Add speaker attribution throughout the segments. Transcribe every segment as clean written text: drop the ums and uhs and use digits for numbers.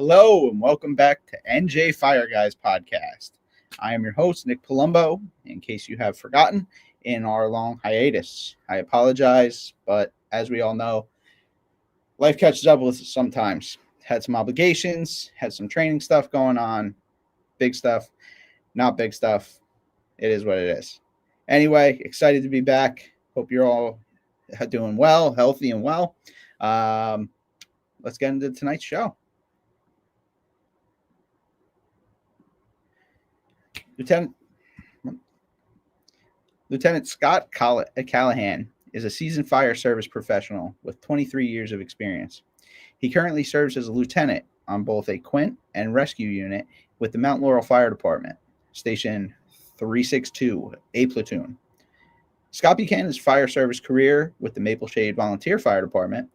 Speaker 1: Hello and welcome back to NJ Fire Guys podcast. I am your host, Nick Palumbo, in case you have forgotten, in our long hiatus. I apologize, but as we all know, life catches up with us sometimes. Had some obligations, had some training stuff going on, big stuff, not big stuff. It is what it is. Anyway, excited to be back. Hope you're all doing well, healthy and well. Let's get into tonight's show. Lieutenant Scott Callahan is a seasoned fire service professional with 23 years of experience. He currently serves as a lieutenant on both a Quint and Rescue unit with the Mount Laurel Fire Department, Station 362, A Platoon. Scott began his fire service career with the Maple Shade Volunteer Fire Department,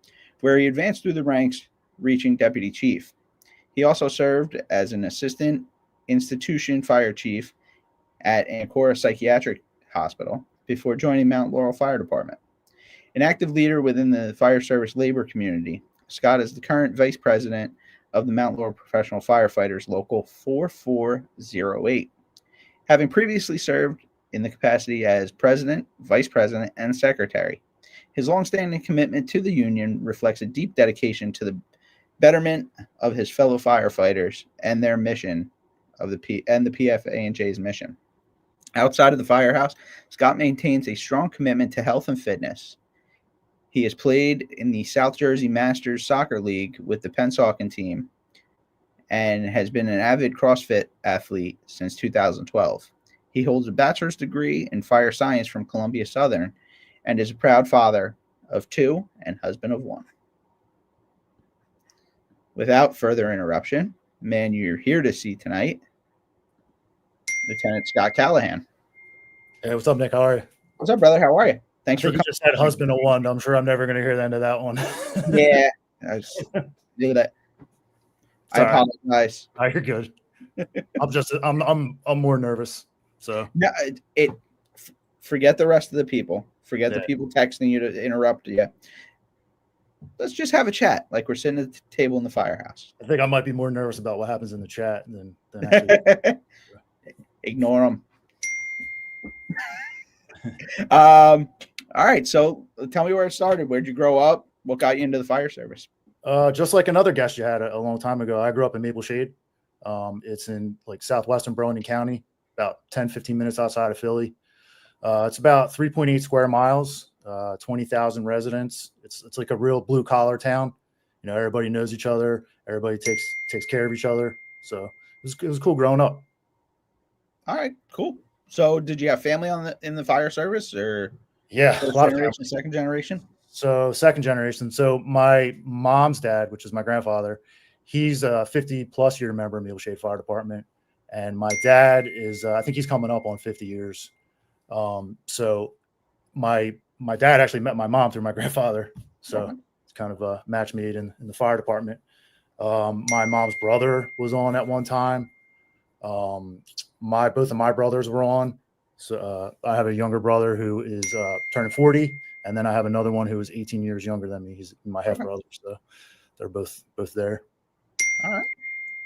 Speaker 1: where he advanced through the ranks, reaching deputy chief. He also served as an assistant institution fire chief at Ancora Psychiatric Hospital before joining Mount Laurel Fire Department. An active leader within the fire service labor community, Scott is the current vice president of the Mount Laurel Professional Firefighters Local 4408, having previously served in the capacity as president, vice president, and secretary. His longstanding commitment to the union reflects a deep dedication to the betterment of his fellow firefighters and their mission of the PFANJ's mission. Outside of the Firehouse, Scott maintains a strong commitment to health and fitness. He has played in the South Jersey Masters Soccer League with the Pennsauken team and has been an avid CrossFit athlete since 2012. He holds a bachelor's degree in fire science from Columbia Southern and is a proud father of 2 and husband of 1. Without further interruption, man you're here to see tonight, Lieutenant Scott Callahan.
Speaker 2: Hey, what's up, Nick? How are you?
Speaker 1: What's up, brother? How are you? Thanks for
Speaker 2: coming. You just said husband of 1. I'm sure I'm never going to hear the end of that one.
Speaker 1: Yeah, I just do that. I apologize.
Speaker 2: Oh, you're good. I'm more nervous. So
Speaker 1: no, forget the rest of the people. Forget the people texting you to interrupt you. Let's just have a chat like we're sitting at the table in the firehouse.
Speaker 2: I think I might be more nervous about what happens in the chat than actually.
Speaker 1: Ignore them. All right. So tell me where it started. Where'd you grow up? What got you into the fire service?
Speaker 2: Just like another guest you had a long time ago. I grew up in Maple Shade. It's in like southwestern Burlington County, about 10, 15 minutes outside of Philly. It's about 3.8 square miles, 20,000 residents. It's like a real blue collar town. You know, everybody knows each other. Everybody takes care of each other. So it was cool growing up.
Speaker 1: All right, cool. So did you have family in the fire service or?
Speaker 2: Yeah,
Speaker 1: a lot of generation, second generation.
Speaker 2: So second generation. So my mom's dad, which is my grandfather, he's a 50 plus year member of Maple Shade Fire Department. And my dad is, I think he's coming up on 50 years. So my dad actually met my mom through my grandfather. So it's kind of a match made in the fire department. My mom's brother was on at one time. Both of my brothers were on. So I have a younger brother who is turning 40, and then I have another one who is 18 years younger than me. He's my half brother, so they're both there.
Speaker 1: All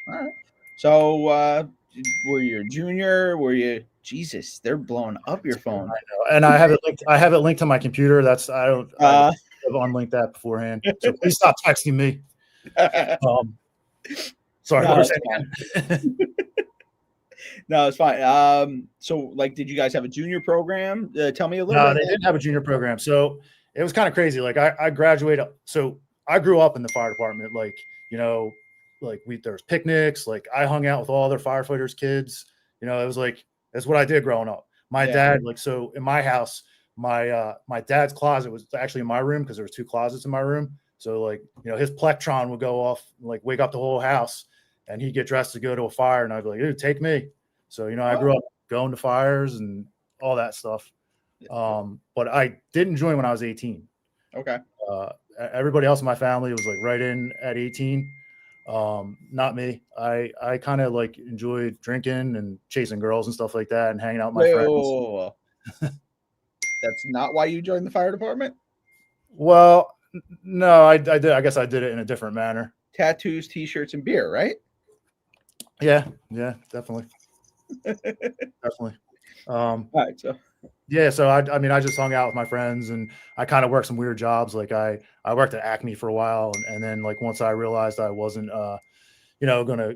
Speaker 1: right. So were you a junior? Were you? Jesus, they're blowing up your phone.
Speaker 2: I know, and I have it linked to my computer. I've unlinked that beforehand. So please stop texting me. Sorry, what was saying?
Speaker 1: No, it's fine. So, like, did you guys have a junior program? Tell me a little bit.
Speaker 2: No, they didn't have a junior program. So it was kind of crazy. Like, I graduated. So I grew up in the fire department. Like, you know, like there was picnics. Like, I hung out with all other firefighters' kids. You know, it was like, that's what I did growing up. My dad, like, so in my house, my dad's closet was actually in my room because there was 2 closets in my room. So, like, you know, his plectron would go off, like, wake up the whole house, and he'd get dressed to go to a fire, and I'd be like, dude, take me. So, you know, I grew up going to fires and all that stuff. But I didn't join when I was 18.
Speaker 1: Okay.
Speaker 2: Everybody else in my family was like right in at 18. Not me. I kind of like enjoyed drinking and chasing girls and stuff like that and hanging out with my friends.
Speaker 1: Whoa. That's not why you joined the fire department?
Speaker 2: Well, no, I did. I guess I did it in a different manner.
Speaker 1: tattoos, t-shirts, and beer, right?
Speaker 2: Yeah, definitely. Definitely.
Speaker 1: All right, so
Speaker 2: Yeah, so I mean, I just hung out with my friends, and I kind of worked some weird jobs. Like I worked at Acme for a while, and then like once I realized I wasn't, gonna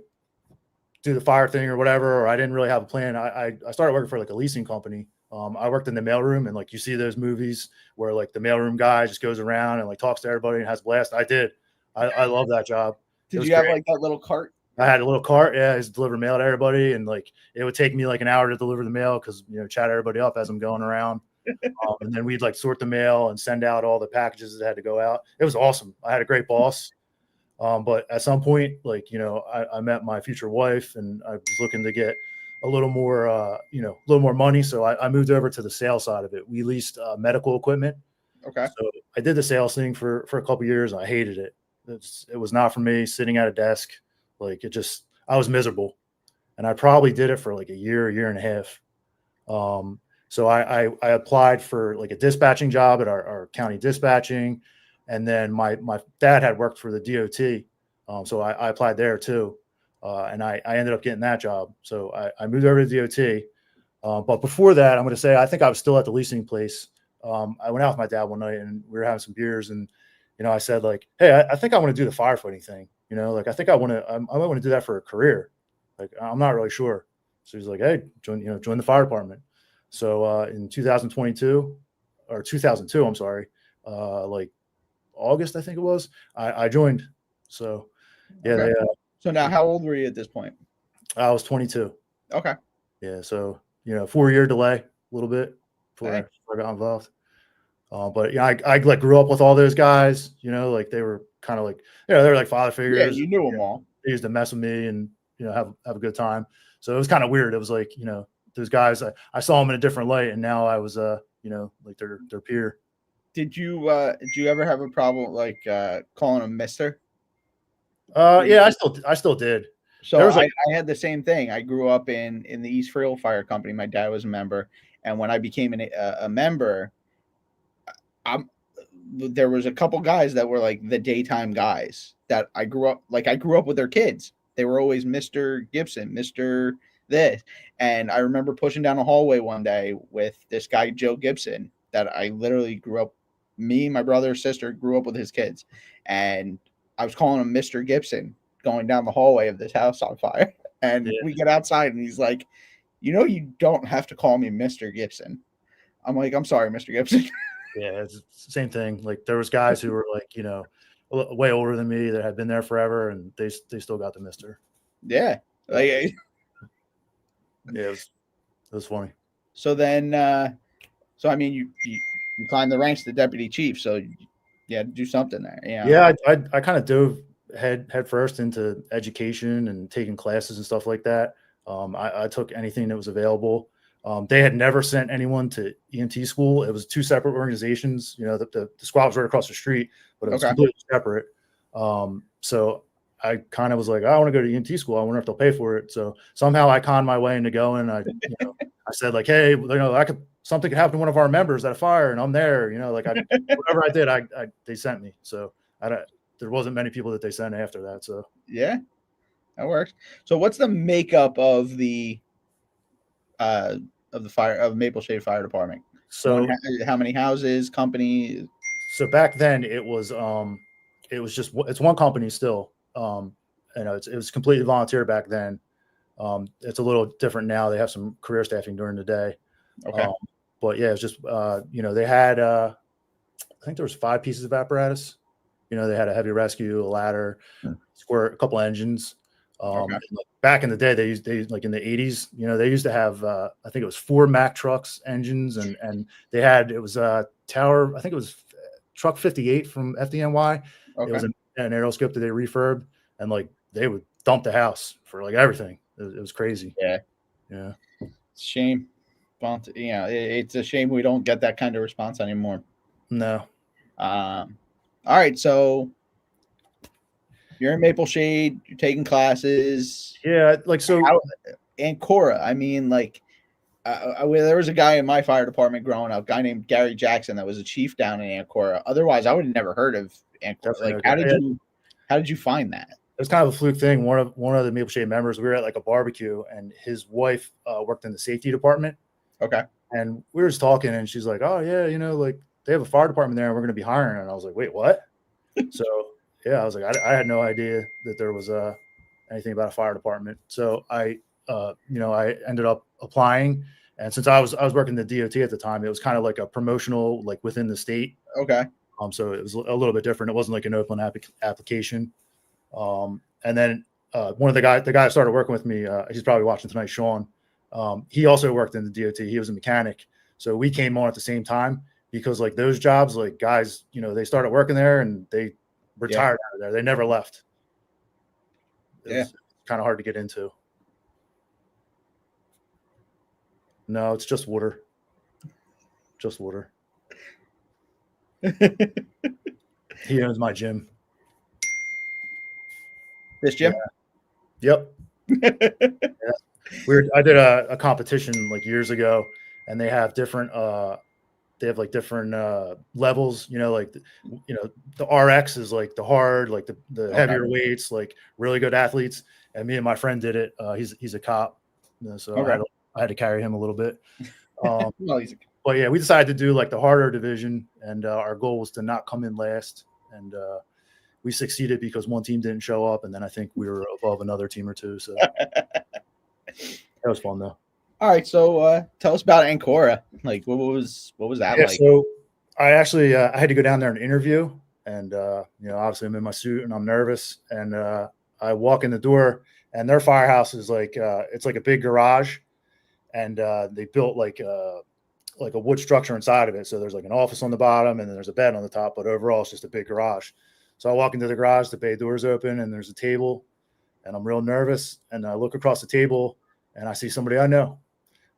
Speaker 2: do the fire thing or whatever, or I didn't really have a plan. I started working for like a leasing company. I worked in the mailroom, and like you see those movies where like the mailroom guy just goes around and like talks to everybody and has a blast. I did. I love that job. It
Speaker 1: did
Speaker 2: was
Speaker 1: you have
Speaker 2: great.
Speaker 1: like that little cart?
Speaker 2: I had a little cart. Yeah, I just deliver mail to everybody, and like it would take me like an hour to deliver the mail because chat everybody up as I'm going around. And then we'd like sort the mail and send out all the packages that had to go out. It was awesome. I had a great boss. But at some point, like, I met my future wife, and I was looking to get a little more, a little more money. So I moved over to the sales side of it. We leased medical equipment.
Speaker 1: Okay.
Speaker 2: So I did the sales thing for a couple of years. And I hated it. It was not for me, sitting at a desk. Like I was miserable, and I probably did it for like a year and a half. So I applied for like a dispatching job at our county dispatching. And then my dad had worked for the DOT. So I applied there too. And I ended up getting that job. So I moved over to the DOT. But before that, I'm going to say, I think I was still at the leasing place. I went out with my dad one night, and we were having some beers, and, I said like, hey, I think I want to do the firefighting thing. Like, I think I want to do that for a career. Like, I'm not really sure. So he's like, hey, join the fire department. So in 2022 or 2002, I'm sorry, like August, I think it was, I joined. So yeah,
Speaker 1: Okay. So now, how old were you at this point?
Speaker 2: I was 22.
Speaker 1: Okay.
Speaker 2: Yeah, so 4-year delay, a little bit before I got involved. But I like grew up with all those guys. Like they were kind of like they were like father figures.
Speaker 1: Yeah, you knew them all.
Speaker 2: They used to mess with me and have a good time. So it was kind of weird. It was like those guys. I saw them in a different light, and now I was like their peer.
Speaker 1: Did you ever have a problem like calling him Mister?
Speaker 2: Yeah, I still did.
Speaker 1: So I had the same thing. I grew up in the East Frill Fire Company. My dad was a member, and when I became a member, there was a couple guys that were like the daytime guys that I grew up with their kids. They were always Mr. Gibson, Mr. This. And I remember pushing down a hallway one day with this guy, Joe Gibson, that I literally grew up, me, my brother, sister grew up with his kids. And I was calling him Mr. Gibson going down the hallway of this house on fire. And we get outside, and he's like, you don't have to call me Mr. Gibson. I'm like, I'm sorry, Mr. Gibson.
Speaker 2: Yeah, it's the same thing. Like there was guys who were like, way older than me that had been there forever, and they still got the Mister.
Speaker 1: Yeah. Like,
Speaker 2: yeah, it was funny.
Speaker 1: So then, I mean, you climbed the ranks to deputy chief, so you had to do something there.
Speaker 2: Yeah, I kind of dove head first into education and taking classes and stuff like that. I took anything that was available. They had never sent anyone to EMT school. It was two separate organizations. The squad was right across the street, but it was completely separate. So I kind of was like, I want to go to EMT school. I wonder if they'll pay for it. So somehow I conned my way into going. I said like, hey, something could happen to one of our members at a fire, and I'm there. Whatever I did, they sent me. So there wasn't many people that they sent after that. So
Speaker 1: yeah, that works. So what's the makeup of the Maple Shade Fire Department?
Speaker 2: So
Speaker 1: how many houses, company?
Speaker 2: So back then it was it's one company still. It was completely volunteer back then. It's a little different now. They have some career staffing during the day.
Speaker 1: Okay.
Speaker 2: But yeah, it's just they had I think there was 5 pieces of apparatus. They had a heavy rescue, a ladder, squirt, a couple engines.
Speaker 1: Okay.
Speaker 2: Like back in the day, they used like in the 80s, they used to have I think it was 4 Mack trucks engines, and they had it was Tower, I think it was truck 58 from FDNY.
Speaker 1: Okay.
Speaker 2: It was an aeroscope that they refurbed, and like they would dump the house for like everything. It was crazy.
Speaker 1: Yeah. It's a shame. It's a shame we don't get that kind of response anymore.
Speaker 2: No.
Speaker 1: All right, so you're in Maple Shade, you're taking classes.
Speaker 2: Yeah, like so.
Speaker 1: Ancora, I mean, like, there was a guy in my fire department growing up, a guy named Gary Jackson, that was a chief down in Ancora. Otherwise, I would have never heard of Ancora. Like, how How did you find that?
Speaker 2: It was kind of a fluke thing. One of the Maple Shade members, we were at like a barbecue, and his wife worked in the safety department.
Speaker 1: Okay.
Speaker 2: And we were just talking, and she's like, "Oh yeah, like they have a fire department there, and we're going to be hiring." And I was like, "Wait, what?" So yeah, I was like, I had no idea that there was anything about a fire department. So I ended up applying, and since I was working the DOT at the time, it was kind of like a promotional, like within the state.
Speaker 1: Okay.
Speaker 2: So it was a little bit different. It wasn't like an open application. And then one of the guy that started working with me, he's probably watching tonight, Sean. He also worked in the DOT. He was a mechanic. So we came on at the same time because like those jobs, like guys, they started working there and they retired out of there. They never left. It was kind of hard to get into. No, it's just water. Just water. He owns my gym.
Speaker 1: This gym?
Speaker 2: Yeah. Yep. I did a competition like years ago, and they have different levels, like the RX is like the hard, like the heavier weights, like really good athletes. And me and my friend did it. He's a cop, so I had to carry him a little bit. But yeah, we decided to do like the harder division, and our goal was to not come in last. And we succeeded because one team didn't show up, and then I think we were above another team or two. So that was fun though.
Speaker 1: All right, so tell us about Ancora. Like, what was that like?
Speaker 2: So I actually I had to go down there and interview, and obviously I'm in my suit and I'm nervous, and I walk in the door, and their firehouse is like it's like a big garage, and they built like a wood structure inside of it. So there's like an office on the bottom, and then there's a bed on the top, but overall it's just a big garage. So I walk into the garage, the bay door's open, and there's a table, and I'm real nervous, and I look across the table, and I see somebody I know.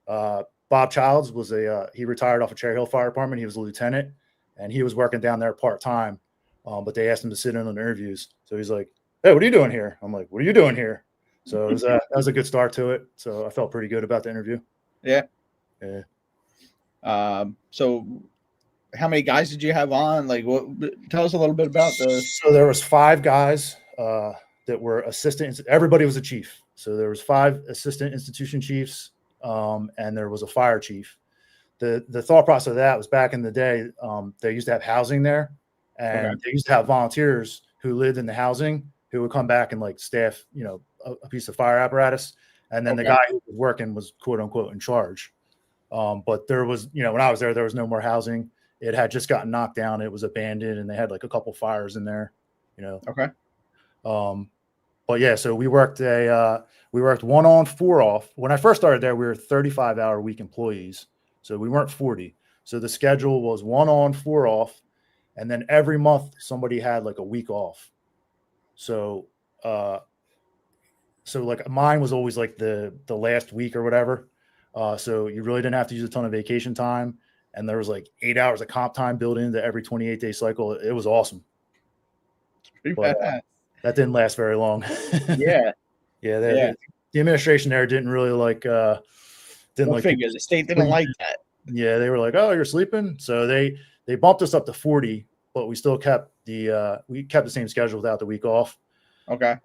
Speaker 2: Bob Childs was he retired off of Cherry Hill Fire Department. He was a lieutenant, and he was working down there part-time, but they asked him to sit in on the interviews. So he's like, "Hey, what are you doing here?" I'm like, "What are you doing here?" So it was, that was a good start to it. So I felt pretty good about the interview.
Speaker 1: Yeah.
Speaker 2: Yeah.
Speaker 1: So how many guys did you have on? Like, tell us a little bit about this.
Speaker 2: So there was 5 guys that were assistant. Everybody was a chief. So there was 5 assistant institution chiefs, and there was a fire chief. The thought process of that was back in the day, they used to have housing there, and they used to have volunteers who lived in the housing who would come back and like staff, a piece of fire apparatus. And then the guy who was working was quote unquote in charge. But there was, when I was there was no more housing. It had just gotten knocked down. It was abandoned, and they had like a couple fires in there,
Speaker 1: Okay.
Speaker 2: But yeah, so we worked 1 on 4 off. When I first started there, we were 35-hour week employees. So we weren't 40. So the schedule was 1 on 4 off. And then every month somebody had like a week off. So, like mine was always like the last week or whatever. So you really didn't have to use a ton of vacation time. And there was like 8 hours of comp time built into every 28-day cycle. It was awesome. But that didn't last very long.
Speaker 1: Yeah.
Speaker 2: The administration there didn't really
Speaker 1: figure the state didn't like that.
Speaker 2: Yeah, they were like, "Oh, you're sleeping." So they bumped us up to 40, but we still kept the same schedule without the week off.
Speaker 1: Okay.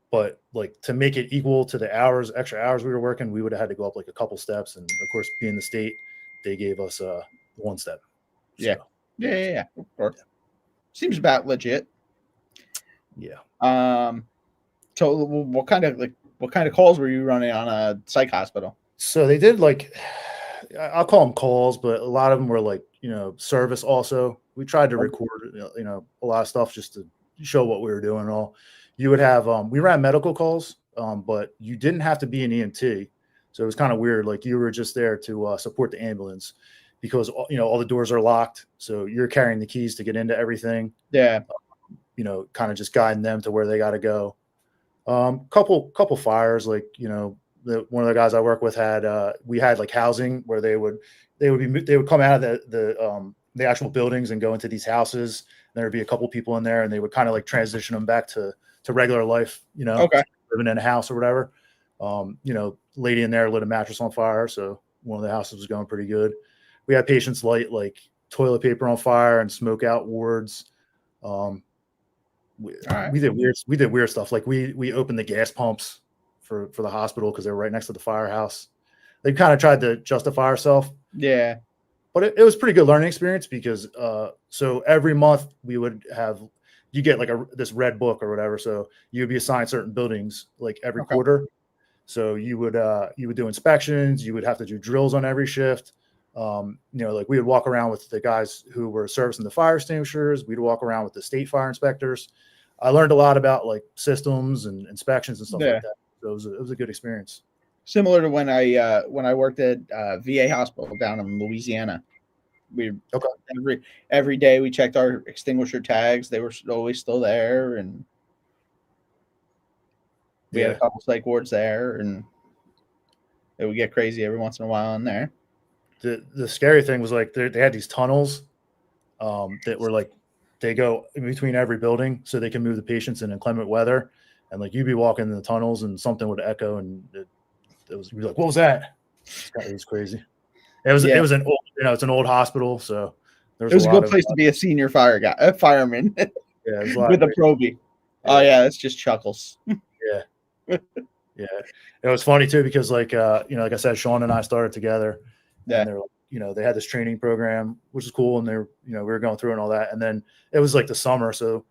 Speaker 2: But like to make it equal to the extra hours we were working, we would have had to go up like a couple steps. And of course, being the state, they gave us 1 step.
Speaker 1: So, yeah. Of course. Seems about legit.
Speaker 2: Yeah.
Speaker 1: So what kind of calls were you running on a psych hospital?
Speaker 2: So they did like, I'll call them calls, but a lot of them were like, service also. We tried to record, a lot of stuff just to show what we were doing and all. You would have, we ran medical calls, but you didn't have to be an EMT. So it was kind of weird. Like you were just there to support the ambulance because, all the doors are locked. So you're carrying the keys to get into everything.
Speaker 1: Yeah.
Speaker 2: Kind of just guiding them to where they got to go. Couple fires, like, one of the guys I work with we had like housing where they would come out of the actual buildings and go into these houses. And there'd be a couple people in there, and they would kind of like transition them back to regular life, living in a house or whatever. Lady in there lit a mattress on fire. So one of the houses was going pretty good. We had patients light like toilet paper on fire and smoke out wards.
Speaker 1: right.
Speaker 2: We did weird stuff. Like we opened the gas pumps for the hospital because they were right next to the firehouse. They kind of tried to justify ourselves.
Speaker 1: Yeah.
Speaker 2: But it was a pretty good learning experience because so every month we would have, you get like this red book or whatever. So you would be assigned certain buildings like every quarter. So you would do inspections. You would have to do drills on every shift. Like we would walk around with the guys who were servicing the fire extinguishers. We'd walk around with the state fire inspectors. I learned a lot about like systems and inspections and stuff like that. So it was a good experience.
Speaker 1: Similar to when I worked at VA hospital down in Louisiana. We every day we checked our extinguisher tags. They were always still there, and we had a couple psych wards there, and it would get crazy every once in a while in there.
Speaker 2: The scary thing was like they had these tunnels that were like they go in between every building so they can move the patients in inclement weather, and like you'd be walking in the tunnels and something would echo, and it was, you'd be like, what was that? It was crazy. It was an old, it's an old hospital, so
Speaker 1: it was a good place to be a senior fireman.
Speaker 2: Yeah,
Speaker 1: with a Proby. Oh yeah, that's just chuckles.
Speaker 2: Yeah. Yeah. It was funny too because like like I said, Sean and I started together. And they're they had this training program, which is cool, and they were, we were going through and all that. And then it was like the summer, so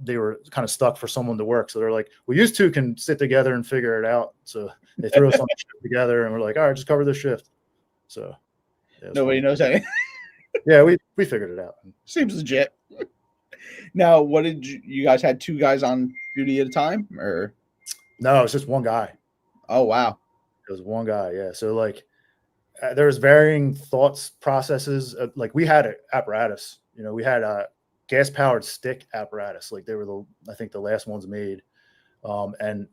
Speaker 2: they were kind of stuck for someone to work. So they're like, well, you two can sit together and figure it out. So they threw us on the shift together, and we're like, all right, just cover this shift. So
Speaker 1: nobody knows anything.
Speaker 2: Yeah, we figured it out.
Speaker 1: Seems legit. Now, what did you guys had two guys on duty at a time, or?
Speaker 2: No, it was just one guy.
Speaker 1: Oh wow,
Speaker 2: it was one guy. Yeah, so like there was varying thoughts processes. Like we had an apparatus. We had a gas powered stick apparatus. Like they were I think the last ones made. And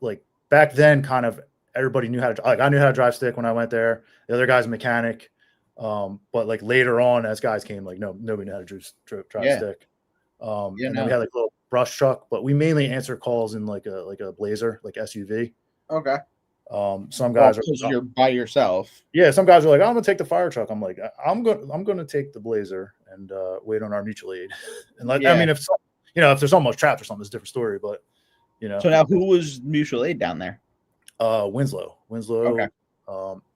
Speaker 2: like back then, kind of everybody knew how to. Like I knew how to drive stick when I went there. The other guy's a mechanic. But like later on, as guys came, like nobody knew how to drive stick. And then we had like a little brush truck, but we mainly answer calls in like a Blazer, like SUV.
Speaker 1: Okay.
Speaker 2: Some guys
Speaker 1: you're by yourself.
Speaker 2: Yeah, some guys are like, I'm gonna take the fire truck. I'm like, I'm gonna take the Blazer and wait on our mutual aid. And like, I mean, if there's almost trapped or something, it's a different story. But
Speaker 1: So now, who was mutual aid down there?
Speaker 2: Winslow. Okay.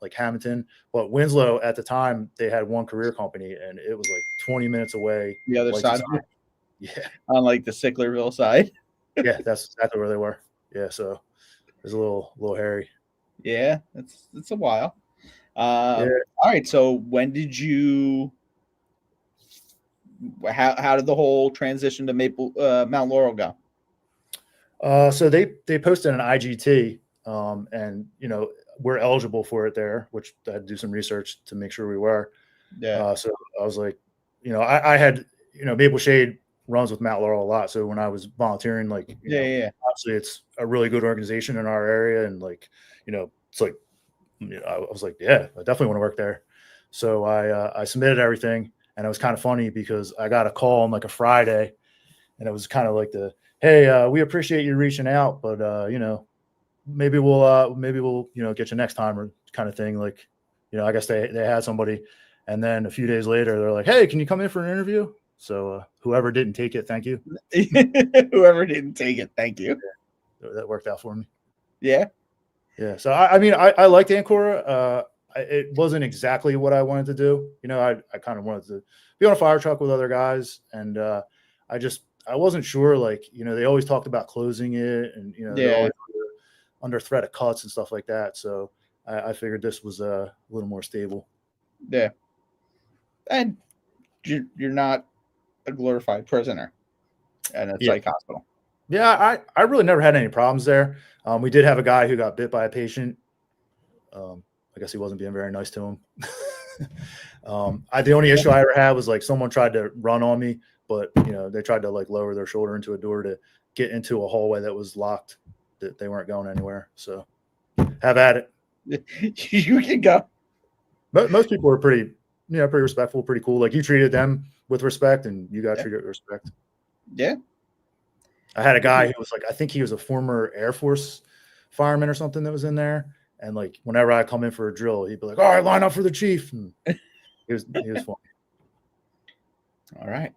Speaker 2: Like Hamilton, but Winslow at the time they had one career company, and it was like 20 minutes away.
Speaker 1: The other side.
Speaker 2: Yeah,
Speaker 1: on like the Sicklerville side.
Speaker 2: Yeah, that's exactly where they were. Yeah, so it was a little hairy.
Speaker 1: Yeah, it's a while. All right, so when did you? How did the whole transition to Mount Laurel go?
Speaker 2: So they posted an IGT, and we're eligible for it there, which I had to do some research to make sure we were.
Speaker 1: Yeah.
Speaker 2: So I was like, I had Maple Shade runs with Mount Laurel a lot. So when I was volunteering, like, obviously it's a really good organization in our area. And like, it's like, I was like, yeah, I definitely want to work there. So I submitted everything, and it was kind of funny because I got a call on like a Friday, and it was kind of like hey, we appreciate you reaching out, but maybe we'll get you next time, or kind of thing. Like, I guess they had somebody. And then a few days later, they're like, hey, can you come in for an interview? So whoever didn't take it, thank you.
Speaker 1: Whoever didn't take it, thank you.
Speaker 2: Yeah, that worked out for me.
Speaker 1: Yeah.
Speaker 2: Yeah. So I mean, I liked Ancora. It wasn't exactly what I wanted to do. I kind of wanted to be on a fire truck with other guys. And I wasn't sure, like, they always talked about closing it, and, they're always under threat of cuts and stuff like that. So I figured this was a little more stable.
Speaker 1: Yeah. And you're not a glorified prisoner at a psych hospital.
Speaker 2: Yeah, I really never had any problems there. We did have a guy who got bit by a patient. I guess he wasn't being very nice to him. The only issue I ever had was like someone tried to run on me, but they tried to like lower their shoulder into a door to get into a hallway that was locked, that they weren't going anywhere. So have at it.
Speaker 1: You can go.
Speaker 2: But most people were pretty respectful, pretty cool. Like you treated them with respect, and you got treated with respect.
Speaker 1: Yeah.
Speaker 2: I had a guy who was like, I think he was a former Air Force fireman or something that was in there. And like, whenever I come in for a drill, he'd be like, all right, line up for the chief. And he was funny.
Speaker 1: All right.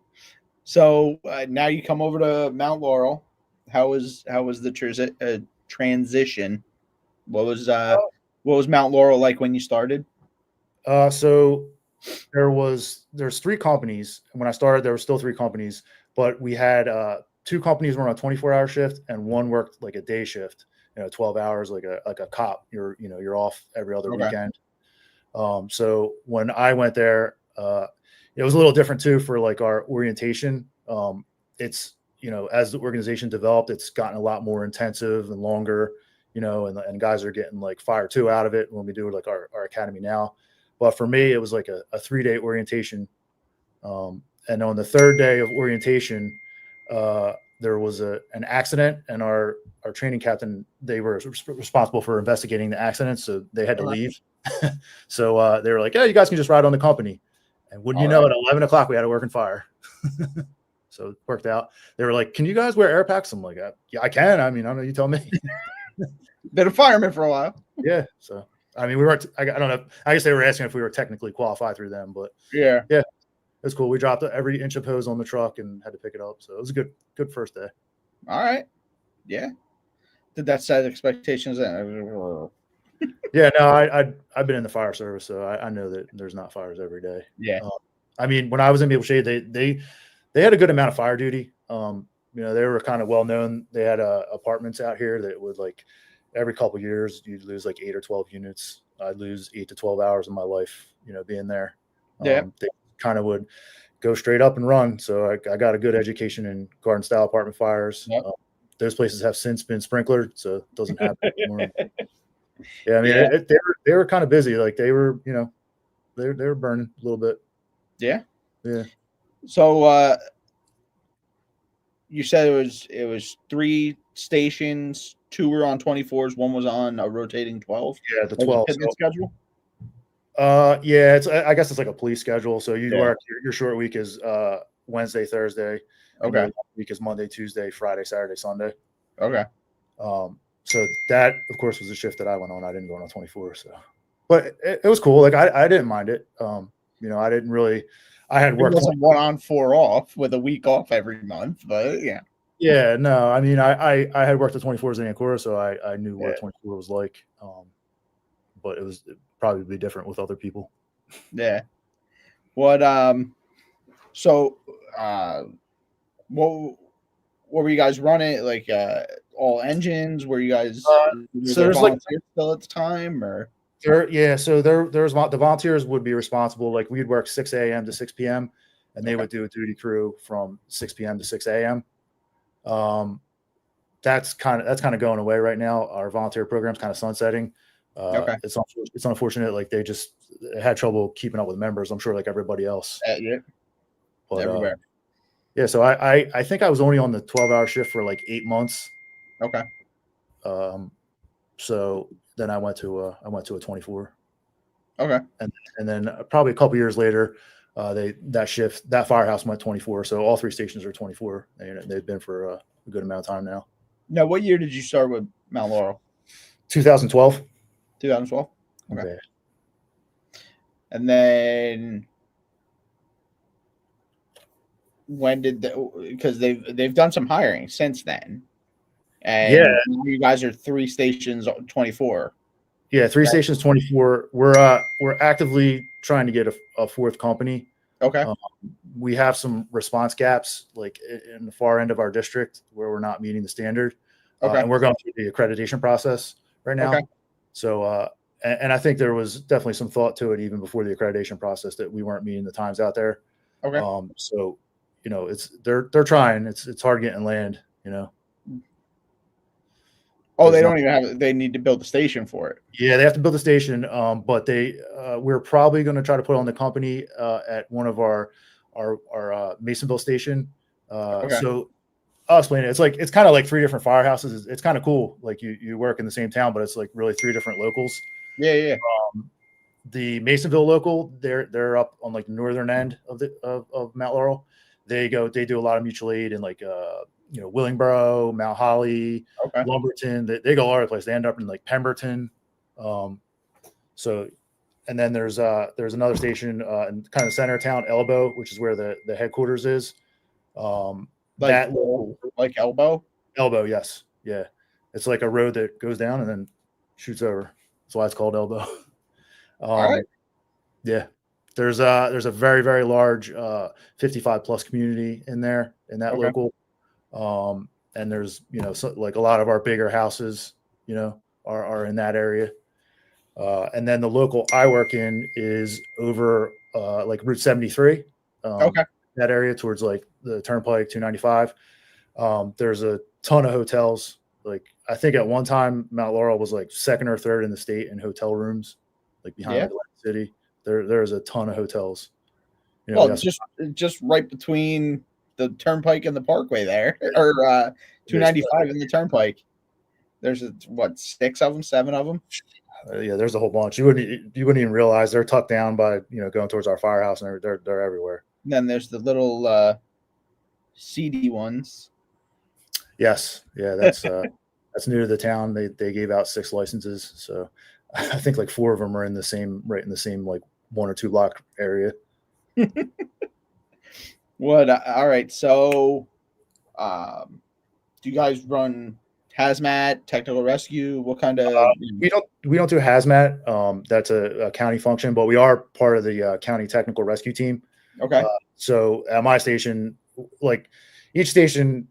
Speaker 1: So now you come over to Mount Laurel. How was the transition? What was Mount Laurel like when you started?
Speaker 2: So there's three companies. And when I started, there were still three companies, but we had two companies were on a 24-hour shift and one worked like a day shift, 12 hours like a cop. You're off every other
Speaker 1: Okay.
Speaker 2: weekend. So when I went there, it was a little different too for like our orientation. It's, as the organization developed, it's gotten a lot more intensive and longer, and guys are getting like fire 2 out of it when we do like our academy now. But for me, it was like a 3-day orientation. And on the third day of orientation, there was an accident, and our training captain, they were responsible for investigating the accident. So they had to leave. So they were like, yeah, you guys can just ride on the company. And wouldn't you know, at 11 o'clock, we had to work in fire. So it worked out. They were like, can you guys wear air packs? I'm like, yeah, I can. I mean, I don't know. You tell me.
Speaker 1: Been a fireman for a while.
Speaker 2: Yeah. So, I mean, we weren't, I don't know. I guess they were asking if we were technically qualified through them, but
Speaker 1: yeah,
Speaker 2: it was cool. We dropped every inch of hose on the truck and had to pick it up. So it was a good first day.
Speaker 1: All right. Yeah. Did that set expectations?
Speaker 2: Yeah, no, I've been in the fire service, so I know that there's not fires every day.
Speaker 1: Yeah.
Speaker 2: I mean, when I was in Maple Shade, they had a good amount of fire duty. They were kind of well known. They had apartments out here that would like every couple of years you'd lose like 8 or 12 units. I'd lose 8 to 12 hours of my life, being there. They kind of would go straight up and run. So I got a good education in garden style apartment fires.
Speaker 1: Yep.
Speaker 2: Those places have since been sprinklered, so it doesn't happen anymore. Yeah, I mean, they were kind of busy. Like they were, they were burning a little bit.
Speaker 1: Yeah.
Speaker 2: Yeah.
Speaker 1: So you said it was 3 stations. 2 were on 24s. 1 was on a rotating 12.
Speaker 2: Yeah, the 12
Speaker 1: schedule.
Speaker 2: Yeah, I guess it's like a police schedule. So you work your short week is Wednesday, Thursday.
Speaker 1: Okay.
Speaker 2: Week is Monday, Tuesday, Friday, Saturday, Sunday.
Speaker 1: Okay.
Speaker 2: So that, of course, was the shift that I went on. I didn't go on a 24. So, but it was cool. Like I didn't mind it. I didn't really. I had worked
Speaker 1: 1 on 4 off with a week off every month, but yeah.
Speaker 2: Yeah, no, I mean, I had worked at 24s in Ancora, so I knew what 24 was like. But it was probably be different with other people.
Speaker 1: Yeah. What what were you guys running? Like all engines? Were you guys
Speaker 2: so there's like
Speaker 1: still at the time or?
Speaker 2: So there's the volunteers would be responsible. Like we'd work 6 a.m. to 6 p.m. and they would do a duty crew from 6 p.m. to 6 a.m. That's kind of going away right now. Our volunteer program's kind of sunsetting. It's unfortunate. Like they just had trouble keeping up with members. I'm sure like everybody else.
Speaker 1: But, everywhere.
Speaker 2: So I think I was only on the 12-hour shift for like 8 months.
Speaker 1: Okay.
Speaker 2: So then I went to a 24.
Speaker 1: Okay.
Speaker 2: And then probably a couple years later, that Firehouse went 24. So all 3 stations are 24. And they've been for a good amount of time now.
Speaker 1: Now, what year did you start with Mount Laurel?
Speaker 2: 2012.
Speaker 1: 2012.
Speaker 2: Okay.
Speaker 1: And then when did because they've done some hiring since then, and you guys are 3 stations 24.
Speaker 2: Yeah, 3 stations 24. We're actively trying to get a 4th company.
Speaker 1: Okay.
Speaker 2: We have some response gaps like in the far end of our district where we're not meeting the standard. And we're going through the accreditation process right now. Okay. So and I think there was definitely some thought to it even before the accreditation process that we weren't meeting the times out there.
Speaker 1: Okay.
Speaker 2: So they're trying. It's hard getting land.
Speaker 1: Oh, they don't even have. They need to build a station for it.
Speaker 2: Yeah, they have to build a station. But we're probably going to try to put on the company at one of our Masonville station. So I'll explain it. It's kind of like 3 different firehouses. It's kind of cool. Like you work in the same town, but it's like really 3 different locals.
Speaker 1: Yeah.
Speaker 2: The Masonville local, they're up on like the northern end of Mount Laurel. They do a lot of mutual aid and like Willingboro, Mount Holly, Lumberton. They go all over the place. They end up in like Pemberton. So, and then there's another station in kind of the center of town, Elbow, which is where the headquarters is.
Speaker 1: Like
Speaker 2: That local
Speaker 1: like elbow.
Speaker 2: elbow, yes, yeah, it's like a road that goes down and then shoots over. That's why it's called elbow.
Speaker 1: All right.
Speaker 2: Yeah, there's a very very large 55 plus community in there in that
Speaker 1: Okay.
Speaker 2: local, and there's so, like a lot of our bigger houses are in that area. And then the local I work in is over like Route 73,
Speaker 1: Okay.
Speaker 2: that area towards like the Turnpike 295. There's a ton of hotels. Like I think at one time Mount Laurel was like second or third in the state in hotel rooms, like behind
Speaker 1: Yeah.
Speaker 2: Atlantic City. There's a ton of hotels. We
Speaker 1: Well,
Speaker 2: got some,
Speaker 1: just right between the Turnpike and the Parkway there, or
Speaker 2: there's
Speaker 1: 295 and the Turnpike. There's what, 6 of them, 7 of them.
Speaker 2: yeah, there's a whole bunch. You wouldn't even realize they're tucked down by going towards our firehouse, and they're everywhere.
Speaker 1: And then there's the little seedy ones.
Speaker 2: Yes, yeah, that's new to the town. They gave out 6 licenses, so I think like 4 of them are right in the same like 1 or 2 block area.
Speaker 1: What? All right. So, do you guys run hazmat, technical rescue? What kind of?
Speaker 2: We don't do hazmat. That's a county function, but we are part of the county technical rescue team.
Speaker 1: Okay.
Speaker 2: So at my station, like each station,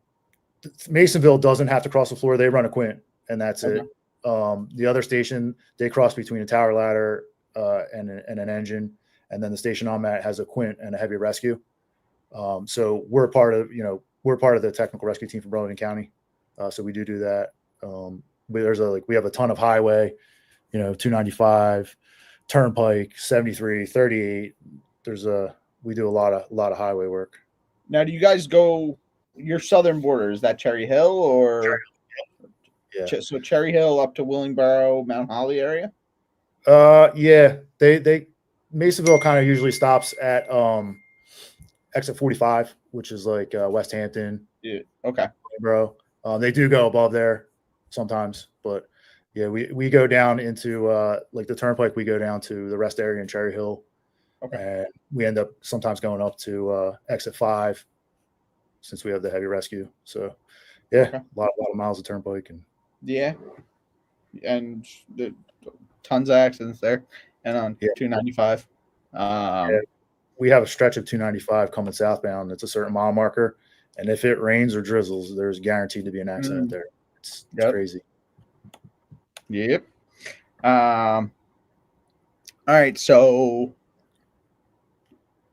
Speaker 2: Masonville doesn't have to cross the floor. They run a Quint, and that's
Speaker 1: Okay.
Speaker 2: it. The other station, they cross between a tower ladder and an engine, and then the station I'm at has a Quint and a heavy rescue. So we're part of the technical rescue team from Burlington County. So we do that. We have a ton of highway, 295, Turnpike, 73, 38. We do a lot of highway work.
Speaker 1: Now, do you guys go your southern border? Is that Cherry Hill or?
Speaker 2: Yeah.
Speaker 1: So Cherry Hill up to Willingboro, Mount Holly area?
Speaker 2: Yeah. They Masonville kind of usually stops at exit 45, which is like West Hampton.
Speaker 1: Yeah. Okay.
Speaker 2: Bro. They do go above there sometimes, but yeah, we go down into like the Turnpike. We go down to the rest area in Cherry Hill.
Speaker 1: Okay.
Speaker 2: And we end up sometimes going up to exit 5 since we have the heavy rescue. So yeah,
Speaker 1: Okay.
Speaker 2: a lot of miles of Turnpike. And
Speaker 1: yeah, and the tons of accidents there, and on 295.
Speaker 2: We have a stretch of 295 coming southbound. It's a certain mile marker, and if it rains or drizzles, there's guaranteed to be an accident there. It's crazy.
Speaker 1: Yep. All right, so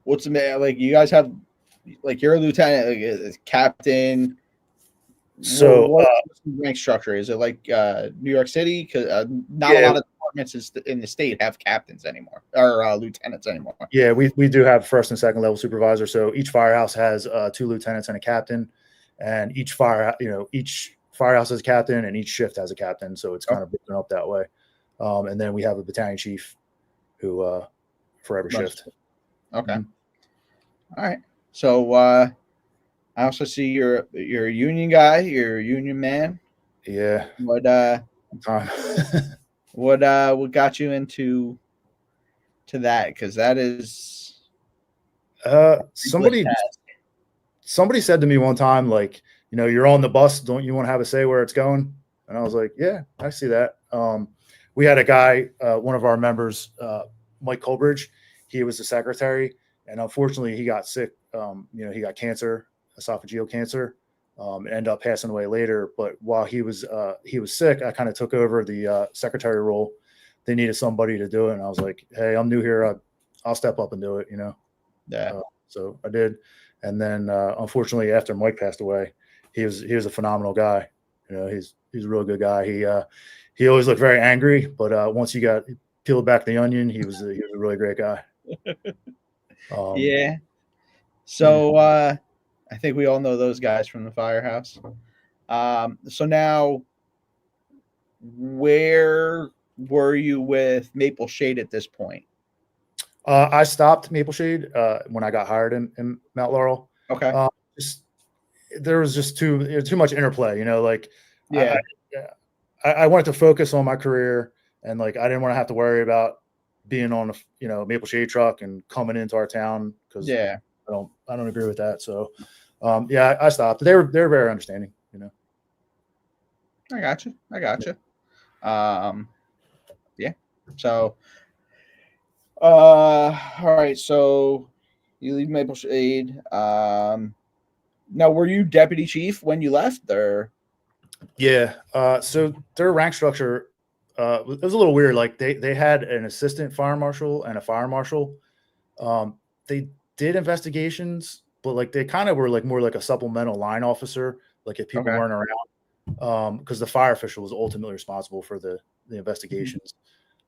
Speaker 1: what's the matter? Like, you guys have, like, you're a lieutenant, like a captain.
Speaker 2: So
Speaker 1: what's the rank structure? Is it like New York City? Because not a lot of departments in the state have captains anymore, or lieutenants anymore.
Speaker 2: Yeah, we do have first and second level supervisor. So each firehouse has 2 lieutenants and a captain, and each firehouse has a captain, and each shift has a captain. So it's kind of broken up that way. And then we have a battalion chief who for every shift.
Speaker 1: Okay. All right. So I also see you're a union guy. You're a union man.
Speaker 2: Yeah.
Speaker 1: What what got you into that? Because that is
Speaker 2: somebody said to me one time, like, you're on the bus, don't you want to have a say where it's going? And I was like, yeah, I see that. We had a guy, one of our members, Mike Colbridge. He was the secretary, and unfortunately he got sick. He got cancer, esophageal cancer, and ended up passing away later. But while he was sick, I kind of took over the secretary role. They needed somebody to do it, and I was like, hey, I'm new here. I'll step up and do it.
Speaker 1: Yeah.
Speaker 2: So I did, and then unfortunately, after Mike passed away, he was a phenomenal guy. He's a real good guy. He always looked very angry, but once you got peeled back the onion, he was a really great guy.
Speaker 1: Yeah. So I think we all know those guys from the Firehouse. So now, where were you with Maple Shade at this point?
Speaker 2: I stopped Maple Shade when I got hired in Mount Laurel.
Speaker 1: Okay.
Speaker 2: There was just too much interplay, like,
Speaker 1: yeah.
Speaker 2: I wanted to focus on my career, and like, I didn't want to have to worry about being on a Maple Shade truck and coming into our town, because I don't agree with that. So Yeah, I stopped. They're very understanding, you know.
Speaker 1: I got you. Yeah. So, all right. So you leave Maple Shade. Now, were you deputy chief when you left, or?
Speaker 2: Yeah. So their rank structure, it was a little weird. Like they had an assistant fire marshal and a fire marshal. They did investigations, but like they kind of were like more like a supplemental line officer, like if people
Speaker 1: Okay.
Speaker 2: weren't around, because the fire official was ultimately responsible for the investigations.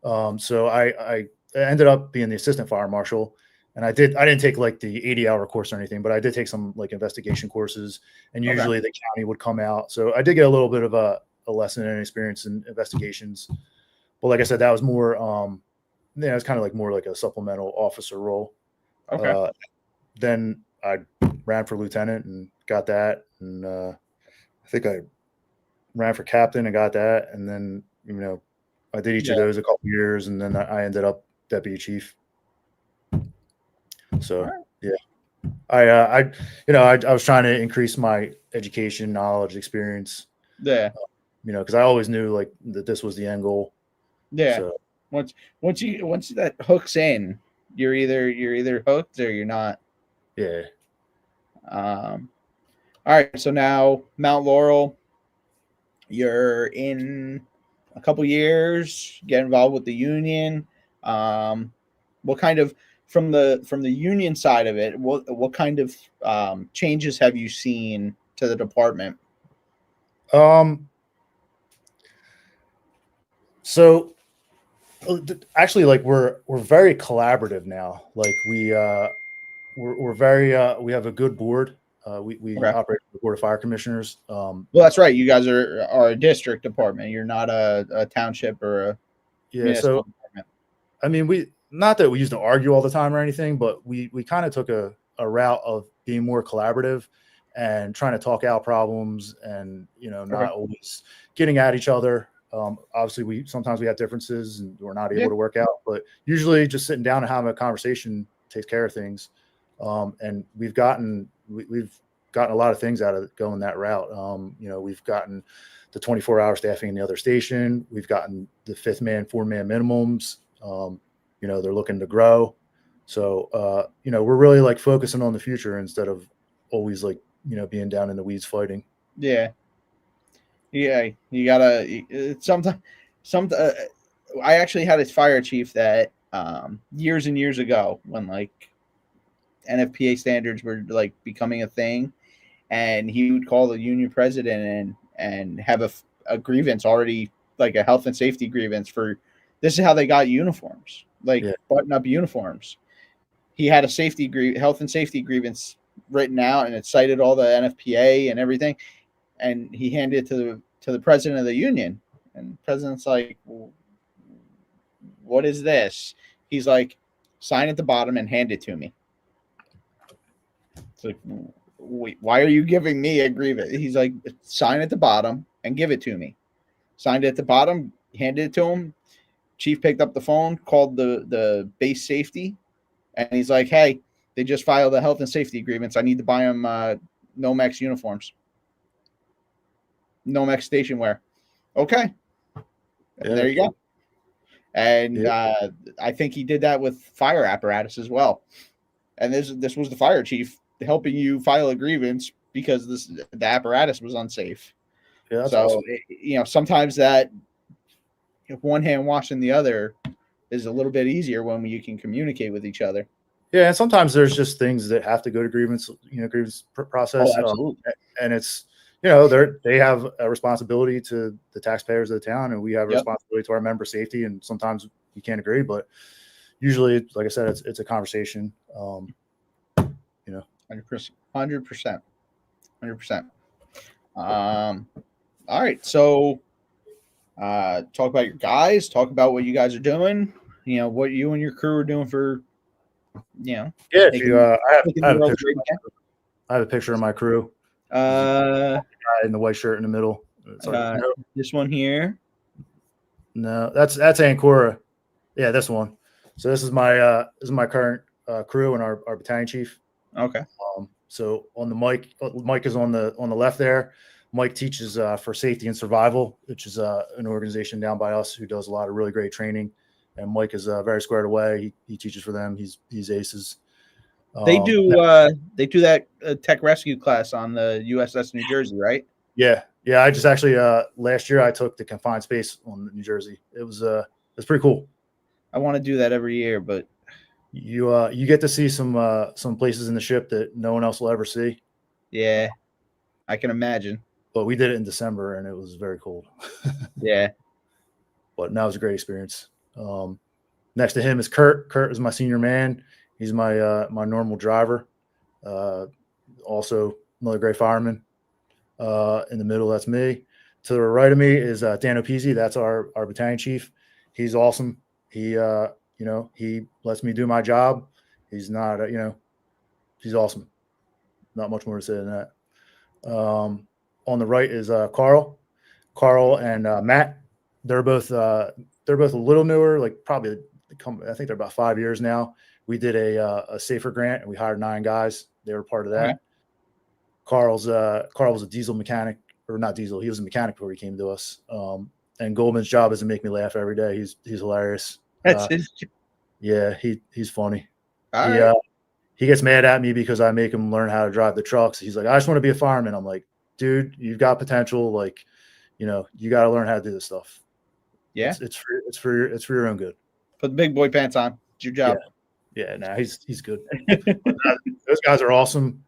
Speaker 2: So I ended up being the assistant fire marshal, and I didn't take like the 80-hour course or anything, but I did take some like investigation courses, and
Speaker 1: Okay.
Speaker 2: usually the county would come out. So I did get a little bit of a lesson and experience in investigations. But like I said, that was more yeah, it's kind of like more like a supplemental officer role.
Speaker 1: Okay.
Speaker 2: Then I ran for lieutenant and got that, and I think I ran for captain and got that, and then I did each of
Speaker 1: Yeah.
Speaker 2: those a couple years, and then I ended up deputy chief. So
Speaker 1: All right.
Speaker 2: yeah, I was trying to increase my education, knowledge, experience.
Speaker 1: Yeah.
Speaker 2: Because I always knew like that this was the end goal.
Speaker 1: Yeah.
Speaker 2: So
Speaker 1: Once that hooks in, you're either hooked or you're not.
Speaker 2: yeah.
Speaker 1: All right. So now Mount Laurel, you're in a couple years, get involved with the union. What kind of from the union side of it? What kind of changes have you seen to the department?
Speaker 2: So actually, like we're very collaborative now. Like we're very we have a good board. We
Speaker 1: Okay.
Speaker 2: operate the board of fire commissioners.
Speaker 1: Well, that's right. You guys are a district department. You're not a township or a
Speaker 2: Yeah.
Speaker 1: municipal
Speaker 2: So
Speaker 1: department.
Speaker 2: I mean, we not that we used to argue all the time or anything, but we kind of took a route of being more collaborative and trying to talk out problems, and
Speaker 1: Okay.
Speaker 2: not always getting at each other. Obviously, we sometimes have differences and we're not able
Speaker 1: Yeah.
Speaker 2: to work out, but usually just sitting down and having a conversation takes care of things. And we've gotten a lot of things out of going that route. We've gotten the 24-hour staffing in the other station. We've gotten the 5th man, 4-man minimums. They're looking to grow. So, we're really like focusing on the future instead of always like, being down in the weeds fighting.
Speaker 1: Yeah. Yeah. You gotta sometimes. I actually had a fire chief that years and years ago when like NFPA standards were like becoming a thing, and he would call the union president and have a grievance already, like a health and safety grievance for this is how they got uniforms, like
Speaker 2: Yeah.
Speaker 1: button up uniforms. He had a health and safety grievance written out, and it cited all the NFPA and everything, and he handed it to the president of the union, and the president's like, what is this? He's like, sign at the bottom and hand it to me. It's like, wait, why are you giving me a grievance? He's like, sign at the bottom and give it to me. Signed it at the bottom, handed it to him. Chief picked up the phone, called the base safety, and he's like, hey, they just filed a health and safety agreements. I need to buy them Nomex uniforms. Nomex station wear. Okay. And there you go. And I think he did that with fire apparatus as well. And this was the fire chief helping you file a grievance because the apparatus was unsafe.
Speaker 2: Yeah, that's
Speaker 1: so
Speaker 2: awesome.
Speaker 1: Sometimes that one hand washing the other is a little bit easier when you can communicate with each other.
Speaker 2: Yeah, and sometimes there's just things that have to go to grievance process.
Speaker 1: Oh, absolutely.
Speaker 2: And it's they have a responsibility to the taxpayers of the town, and we have a responsibility to our member safety. And sometimes we can't agree, but usually, like I said, it's a conversation.
Speaker 1: 100%. All right, so talk about your guys. Talk about what you guys are doing. What you and your crew are doing for.
Speaker 2: Yeah, I have a picture of my crew. In the white shirt in the middle.
Speaker 1: This one here.
Speaker 2: No, that's Ancora. Yeah, this one. So this is my current crew and our battalion chief.
Speaker 1: Okay.
Speaker 2: So on the Mike is on the left there. Mike teaches for Safety and Survival, which is an organization down by us who does a lot of really great training. And Mike is very squared away. He teaches for them. He's aces.
Speaker 1: They do that tech rescue class on the USS New Jersey, right?
Speaker 2: Yeah. I just actually last year I took the confined space on New Jersey. It's pretty cool.
Speaker 1: I want to do that every year, but
Speaker 2: you get to see some places in the ship that no one else will ever see.
Speaker 1: Yeah, I can imagine.
Speaker 2: But we did it in December and it was very cold.
Speaker 1: Yeah.
Speaker 2: But that was a great experience. Next to him is Kurt. Kurt is my senior man. He's my my normal driver. Also another great fireman. In the middle, that's me. To the right of me is Dan O'Peasy. That's our battalion chief. He's awesome. He he lets me do my job. He's not he's awesome. Not much more to say than that. On the right is Carl and Matt. They're both a little newer, like probably I think they're about 5 years now. We did a safer grant and we hired 9 guys. They were part of that. Okay. Carl was a diesel mechanic, or not diesel. He was a mechanic before he came to us. And Goldman's job is to make me laugh every day. He's hilarious.
Speaker 1: That's his job.
Speaker 2: Yeah, he's funny.
Speaker 1: Right.
Speaker 2: He gets mad at me because I make him learn how to drive the trucks. He's like, I just want to be a fireman. I'm like, dude, you've got potential. Like, you got to learn how to do this stuff.
Speaker 1: Yeah,
Speaker 2: it's for your own good.
Speaker 1: Put the big boy pants on. It's your job.
Speaker 2: Yeah, no, he's good. Those guys are awesome.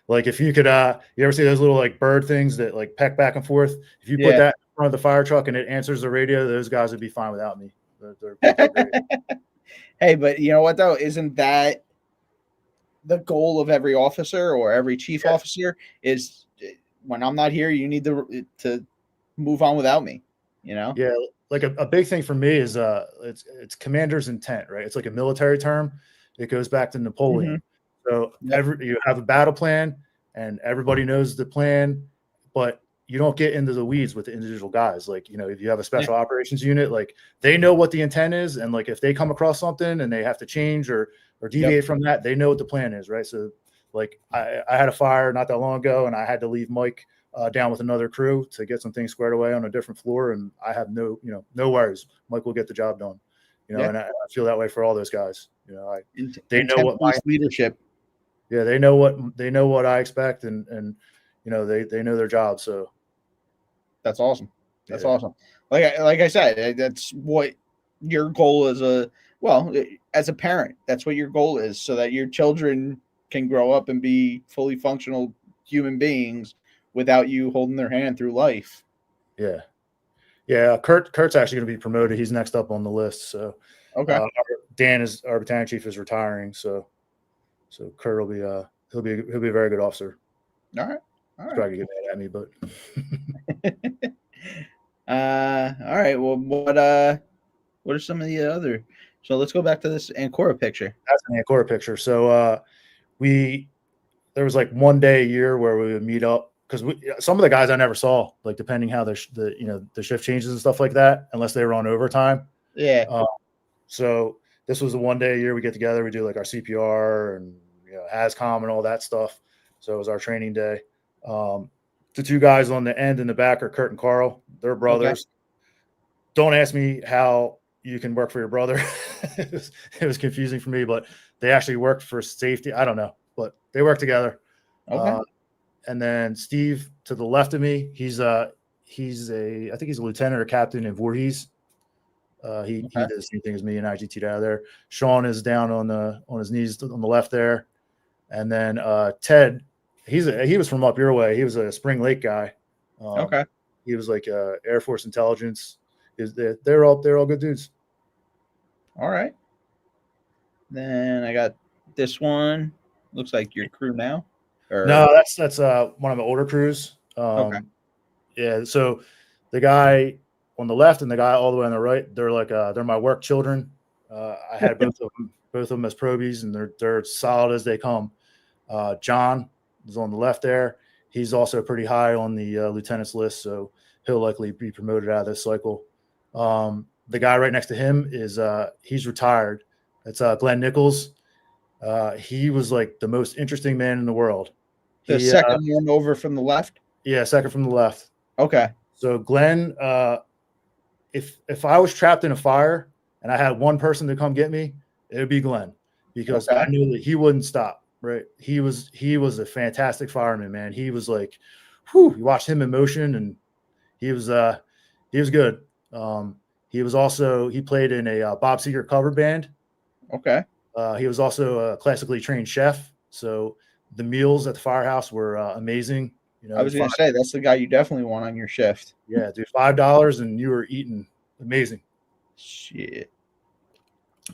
Speaker 2: Like if you could, you ever see those little like bird things that like peck back and forth? If you put that in front of the fire truck and it answers the radio, those guys would be fine without me. They're great.
Speaker 1: Hey, but you know what though? Isn't that the goal of every officer or every chief officer? Is when I'm not here, you need to move on without me. Yeah,
Speaker 2: like a big thing for me is it's commander's intent, right? It's like a military term. It goes back to Napoleon. Mm-hmm. So you have a battle plan and everybody knows the plan, but you don't get into the weeds with the individual guys. Like, if you have a special operations unit, like they know what the intent is. And like, if they come across something and they have to change or deviate from that, they know what the plan is. Right. So like I had a fire not that long ago and I had to leave Mike down with another crew to get some things squared away on a different floor. And I have no worries. Mike will get the job done, and I feel that way for all those guys. They know what my
Speaker 1: leadership.
Speaker 2: Yeah. They know what I expect and they know their job. So
Speaker 1: that's awesome. That's awesome. Like I said, that's what your goal is as a parent, that's what your goal is, so that your children can grow up and be fully functional human beings without you holding their hand through life.
Speaker 2: Yeah. Yeah. Kurt's actually going to be promoted. He's next up on the list. So,
Speaker 1: okay.
Speaker 2: Dan is our battalion chief is retiring. So Kurt will be, he'll be a very good officer.
Speaker 1: All right.
Speaker 2: He's probably get mad at me, but.
Speaker 1: All right. Well, what are some of the other? So let's go back to this Ancora picture.
Speaker 2: That's an Ancora picture. So there was like one day a year where we would meet up because some of the guys I never saw, like depending how the shift changes and stuff like that, unless they were on overtime.
Speaker 1: Yeah.
Speaker 2: So this was the one day a year we get together. We do like our CPR and ASCOM and all that stuff. So it was our training day. The 2 guys on the end in the back are Kurt and Carl. They're brothers. Okay. Don't ask me how you can work for your brother. It was confusing for me, but they actually worked for safety. I don't know, but they work together.
Speaker 1: Okay.
Speaker 2: And then Steve to the left of me, I think he's a lieutenant or captain in Voorhees. He did the same thing as me and IGT'd out of there. Sean is down on his knees on the left there. And then Ted, he was from up your way. He was a Spring Lake guy.
Speaker 1: Okay.
Speaker 2: He was like Air Force intelligence. They're all good dudes.
Speaker 1: All right. Then I got this one. Looks like your crew now.
Speaker 2: No, that's one of my older crews.
Speaker 1: Okay.
Speaker 2: Yeah. So the guy on the left and the guy all the way on the right, they're like they're my work children. I had both of them as probies, and they're solid as they come. John is on the left there. He's also pretty high on the lieutenant's list, so he'll likely be promoted out of this cycle. The guy right next to him is he's retired. It's Glenn Nichols. He was like the most interesting man in the world.
Speaker 1: The second one over from the left?
Speaker 2: Yeah, second from the left.
Speaker 1: Okay.
Speaker 2: So Glenn, if I was trapped in a fire and I had one person to come get me, it would be Glenn, because I knew that he wouldn't stop. Right? He was a fantastic fireman, man. He was like, whew, you watched him in motion, and he was good. He played in a Bob Seger cover band.
Speaker 1: Okay.
Speaker 2: He was also a classically trained chef. So the meals at the Firehouse were amazing. You know,
Speaker 1: I was going to say, that's the guy you definitely want on your shift.
Speaker 2: Yeah, dude, $5 and you were eating amazing.
Speaker 1: Shit.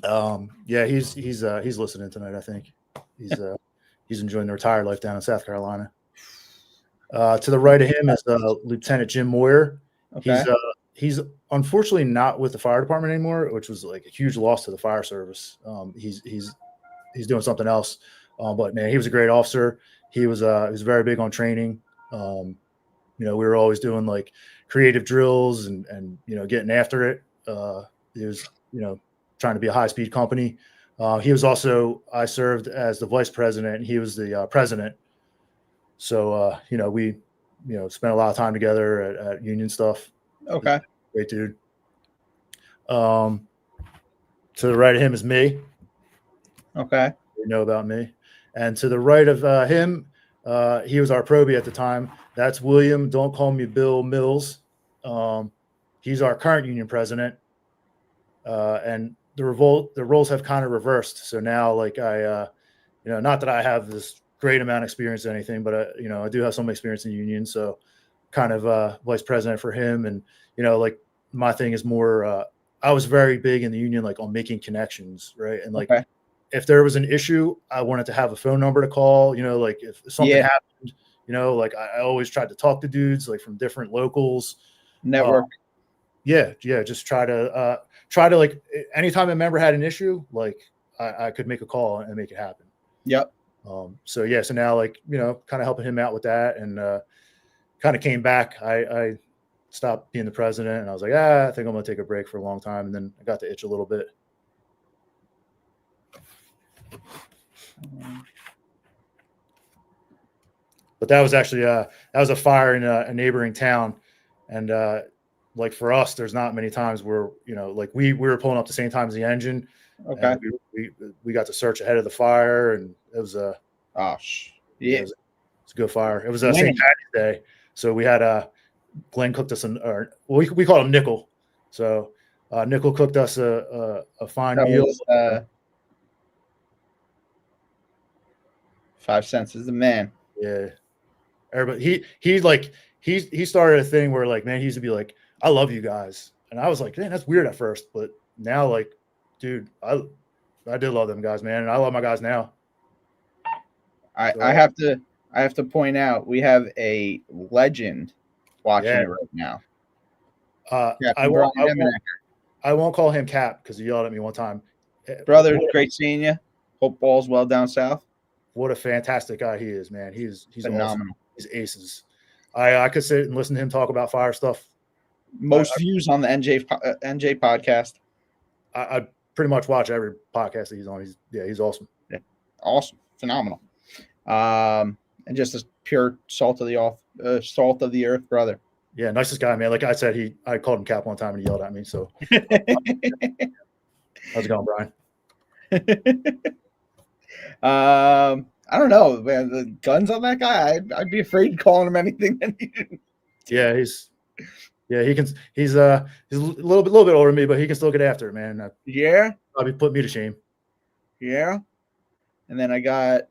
Speaker 2: Yeah, he's listening tonight. I think he's enjoying the retired life down in South Carolina. To the right of him is Lieutenant Jim Moyer. Okay. He's unfortunately not with the fire department anymore, which was like a huge loss to the fire service. He's doing something else. But man, he was a great officer. He was very big on training. You know, we were always doing like creative drills and you know, getting after it. He was, you know, trying to be a high-speed company. He was also, I served as the vice president, and he was the president. So, you know, we, you know, spent a lot of time together at union stuff.
Speaker 1: Okay.
Speaker 2: Great dude. To the right of him is me.
Speaker 1: Okay.
Speaker 2: You know about me. And to the right of him, he was our probie at the time. That's William, don't call me Bill Mills. He's our current union president. And the roles have kind of reversed. So now, like, you know, not that I have this great amount of experience or anything, but you know, I do have some experience in union. So kind of vice president for him. And, you know, like my thing is more, I was very big in the union, like on making connections. Right. And like, if there was an issue, I wanted to have a phone number to call, you know, like if something happened, you know, like I always tried to talk to dudes like from different locals.
Speaker 1: Network.
Speaker 2: Yeah. Just try to like anytime a member had an issue, like I could make a call and make it happen.
Speaker 1: Yep.
Speaker 2: So yeah, so now like, you know, kind of helping him out with that, and kind of came back. I stopped being the president, and I was like, I think I'm going to take a break for a long time. And then I got to itch a little bit. But that was actually that was a fire in a neighboring town, and like for us, there's not many times where, you know, like we were pulling up the same time as the engine.
Speaker 1: Okay.
Speaker 2: We got to search ahead of the fire, and it was a
Speaker 1: yeah,
Speaker 2: it was a good fire. It was St. Patty's Day, so we had Glenn cooked us we call him Nickel. So Nickel cooked us a fine meal.
Speaker 1: 5 cents is the man.
Speaker 2: Yeah. Everybody, he started a thing where like, man, he used to be like, I love you guys. And I was like, man, that's weird at first. But now, like, dude, I did love them guys, man. And I love my guys now.
Speaker 1: I have to point out, we have a legend watching it right now.
Speaker 2: I won't call him Cap because he yelled at me one time.
Speaker 1: Brother, great seeing you. Hope all's well down south.
Speaker 2: What a fantastic guy he is, man. He's
Speaker 1: phenomenal.
Speaker 2: Awesome. He's aces. I could sit and listen to him talk about fire stuff.
Speaker 1: Most views on the NJ podcast.
Speaker 2: I pretty much watch every podcast that he's on. He's awesome.
Speaker 1: Yeah. Awesome. Phenomenal. And just a pure salt of the earth brother.
Speaker 2: Yeah, nicest guy, man. Like I said, I called him Cap one time and he yelled at me. So how's it going, Brian?
Speaker 1: I don't know, man. The guns on that guy, I'd be afraid calling him anything that he didn't.
Speaker 2: Yeah, he's a little bit older than me, but he can still get after it, man.
Speaker 1: Yeah,
Speaker 2: probably put me to shame.
Speaker 1: Yeah, and then I got.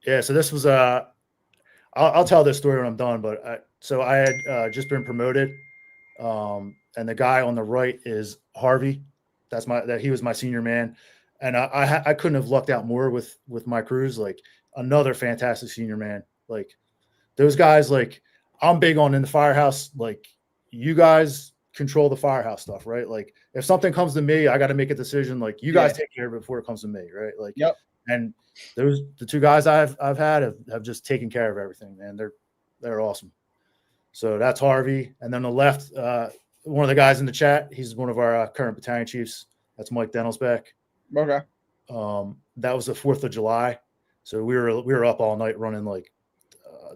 Speaker 2: Yeah, so this was I'll tell this story when I'm done, but I had just been promoted, and the guy on the right is Harvey. He was my senior man. And I couldn't have lucked out more with my crews. Like, another fantastic senior man. Like, those guys, like, I'm big on in the Firehouse. Like, you guys control the Firehouse stuff, right? Like, if something comes to me, I got to make a decision. Like, you guys take care of it before it comes to me, right? Like,
Speaker 1: yep.
Speaker 2: And the two guys I've had have just taken care of everything, man. They're awesome. So that's Harvey. And then on the left, one of the guys in the chat, he's one of our current battalion chiefs. That's Mike Denelsbeck.
Speaker 1: Okay.
Speaker 2: that was the 4th of July. So we were up all night running like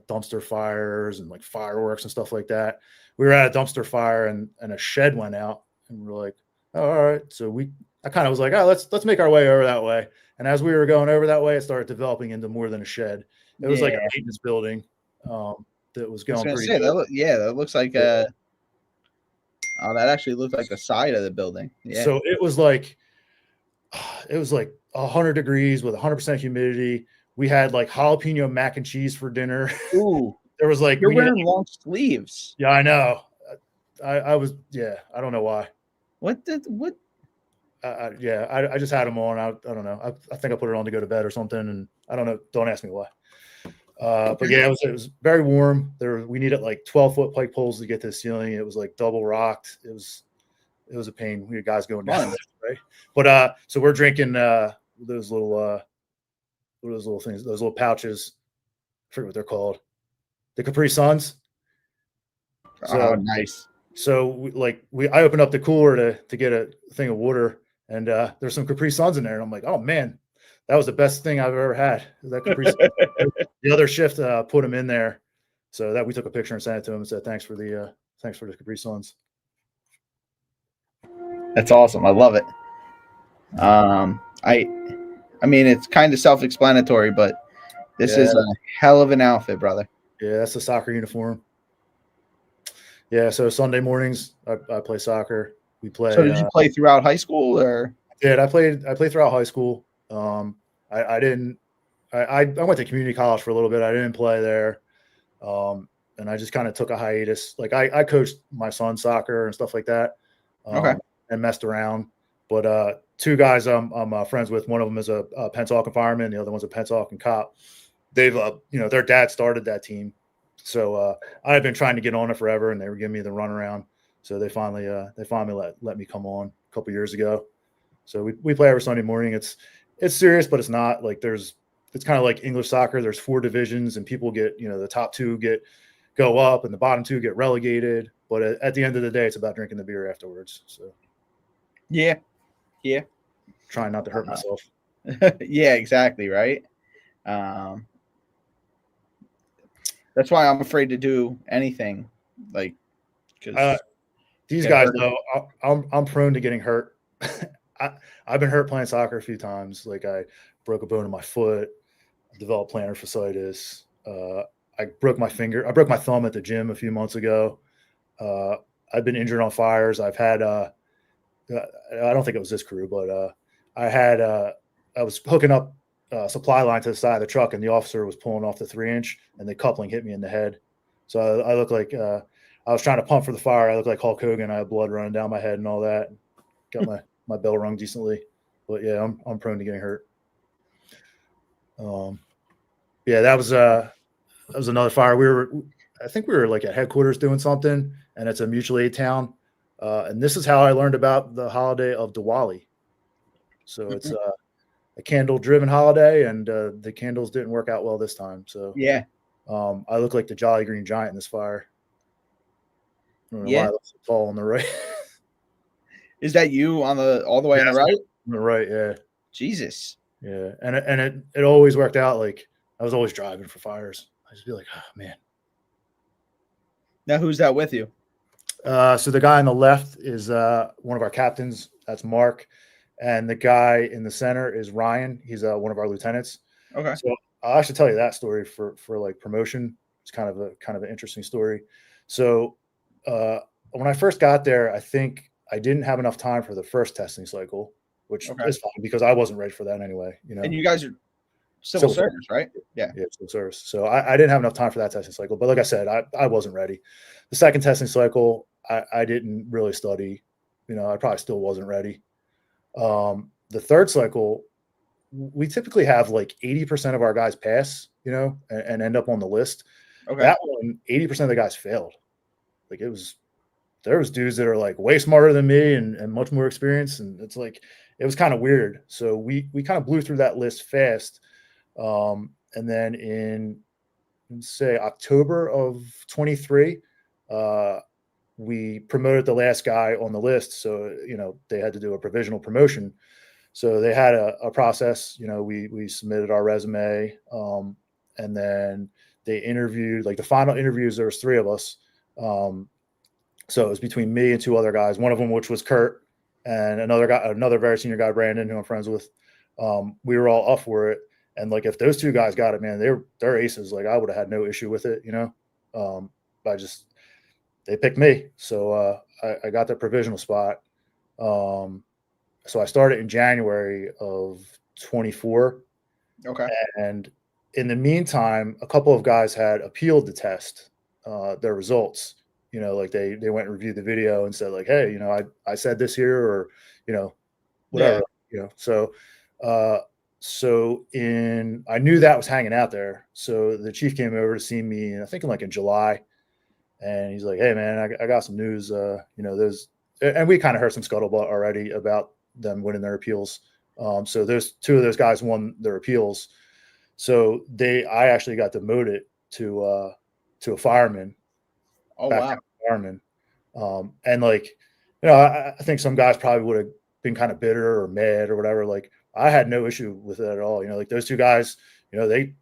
Speaker 2: dumpster fires and like fireworks and stuff like that. We were at a dumpster fire and a shed went out, and we're like, oh, all right. So I kind of was like, oh, let's make our way over that way. And as we were going over that way, it started developing into more than a shed. It was like a maintenance building that was going pretty good.
Speaker 1: That looks like that actually looked like the side of the building. Yeah.
Speaker 2: So it was like 100 degrees with 100% humidity. We had like jalapeno mac and cheese for dinner.
Speaker 1: Ooh.
Speaker 2: There was like,
Speaker 1: you're wearing long sleeves.
Speaker 2: Yeah, I know. I was, I don't know why.
Speaker 1: What?
Speaker 2: I just had them on. I don't know. I think I put it on to go to bed or something, and I don't know. Don't ask me why. But yeah, it was very warm. We needed like 12-foot pike poles to get to the ceiling. It was like double rocked. It was a pain. We had guys going down, right? But so we're drinking those little things, those little pouches. I forget what they're called. The Capri Suns.
Speaker 1: So nice.
Speaker 2: So I opened up the cooler to get a thing of water, and there's some Capri Suns in there, and I'm like, oh man, that was the best thing I've ever had. That Capri Sun. The other shift put them in there, so that we took a picture and sent it to him and said thanks for the Capri Suns.
Speaker 1: That's awesome. I love it. I mean, it's kind of self-explanatory, but this is a hell of an outfit, brother.
Speaker 2: Yeah, that's the soccer uniform. Yeah, so Sunday mornings I play soccer. We play.
Speaker 1: So did you play throughout high school, or?
Speaker 2: Yeah, I played throughout high school. I didn't. I went to community college for a little bit. I didn't play there, and I just kind of took a hiatus. Like I coached my son's soccer and stuff like that, and messed around. But two guys I'm friends with. One of them is a Pensacola fireman. The other one's a Pensacola cop. They've their dad started that team. So I've been trying to get on it forever, and they were giving me the runaround. So they finally let me come on a couple years ago. So we play every Sunday morning. It's serious, but it's not like it's kind of like English soccer. There's 4 divisions, and people get the top 2 go up, and the bottom 2 get relegated. But at the end of the day, it's about drinking the beer afterwards. So
Speaker 1: yeah,
Speaker 2: trying not to hurt myself.
Speaker 1: Yeah, exactly right. That's why I'm afraid to do anything like because
Speaker 2: these guys know I'm prone to getting hurt. I've been hurt playing soccer a few times. Like I broke a bone in my foot, developed plantar fasciitis. I broke my finger. I broke my thumb at the gym a few months ago. I've been injured on fires. I've had I don't think it was this crew, but I was hooking up supply line to the side of the truck, and the officer was pulling off the 3-inch, and the coupling hit me in the head. So I look like I was trying to pump for the fire. I look like Hulk Hogan. I had blood running down my head and all that. Got my bell rung decently, but yeah, I'm prone to getting hurt. Yeah, that was another fire. I think we were like at headquarters doing something, and it's a mutual aid town. And this is how I learned about the holiday of Diwali. So it's a candle-driven holiday, and the candles didn't work out well this time. So
Speaker 1: yeah,
Speaker 2: I look like the Jolly Green Giant in this fire. I don't know why I look so tall on the right.
Speaker 1: Is that you on all the way on the right?
Speaker 2: On the right, yeah.
Speaker 1: Jesus.
Speaker 2: Yeah, and it always worked out. Like I was always driving for fires. I just be like, oh man.
Speaker 1: Now who's that with you?
Speaker 2: So the guy on the left is one of our captains. That's Mark. And the guy in the center is Ryan. He's one of our lieutenants.
Speaker 1: Okay.
Speaker 2: So I'll actually tell you that story for like promotion. It's kind of an interesting story. So when I first got there, I think I didn't have enough time for the first testing cycle, which is fine because I wasn't ready for that anyway.
Speaker 1: And you guys are civil service, right? Yeah,
Speaker 2: civil service. So I didn't have enough time for that testing cycle. But like I said, I wasn't ready. The second testing cycle, I didn't really study. I probably still wasn't ready. The third cycle, we typically have like 80% of our guys pass, and end up on the list. Okay. That one, 80% of the guys failed. Like there was dudes that are like way smarter than me and much more experienced. And it's like, it was kind of weird. So we kind of blew through that list fast. And then in, let's say, October of 23, we promoted the last guy on the list. So, they had to do a provisional promotion. So they had a process, you know, we submitted our resume, and then they interviewed, like the final interviews, there was 3 of us. So it was between me and 2 other guys, one of them, which was Kurt, and another guy, another very senior guy, Brandon, who I'm friends with. We were all up for it. And like, if those 2 guys got it, man, they're aces. Like, I would have had no issue with it, you know? They picked me. So, I got the provisional spot. So I started in January of 24.
Speaker 1: Okay.
Speaker 2: And in the meantime, a couple of guys had appealed the test, their results. You know, like they went and reviewed the video and said like, hey, you know, I said this here, or, you know, whatever, you know. So I knew that was hanging out there. So the chief came over to see me, I think in July, and he's like, hey man, I got some news. You know, and we kind of heard some scuttlebutt already about them winning their appeals. So those 2 of those guys won their appeals. So I actually got demoted to a fireman.
Speaker 1: Oh, wow.
Speaker 2: Fireman. And like, you know, I think some guys probably would have been kind of bitter or mad or whatever. Like, I had no issue with it at all. You know, like those 2 guys, you know, they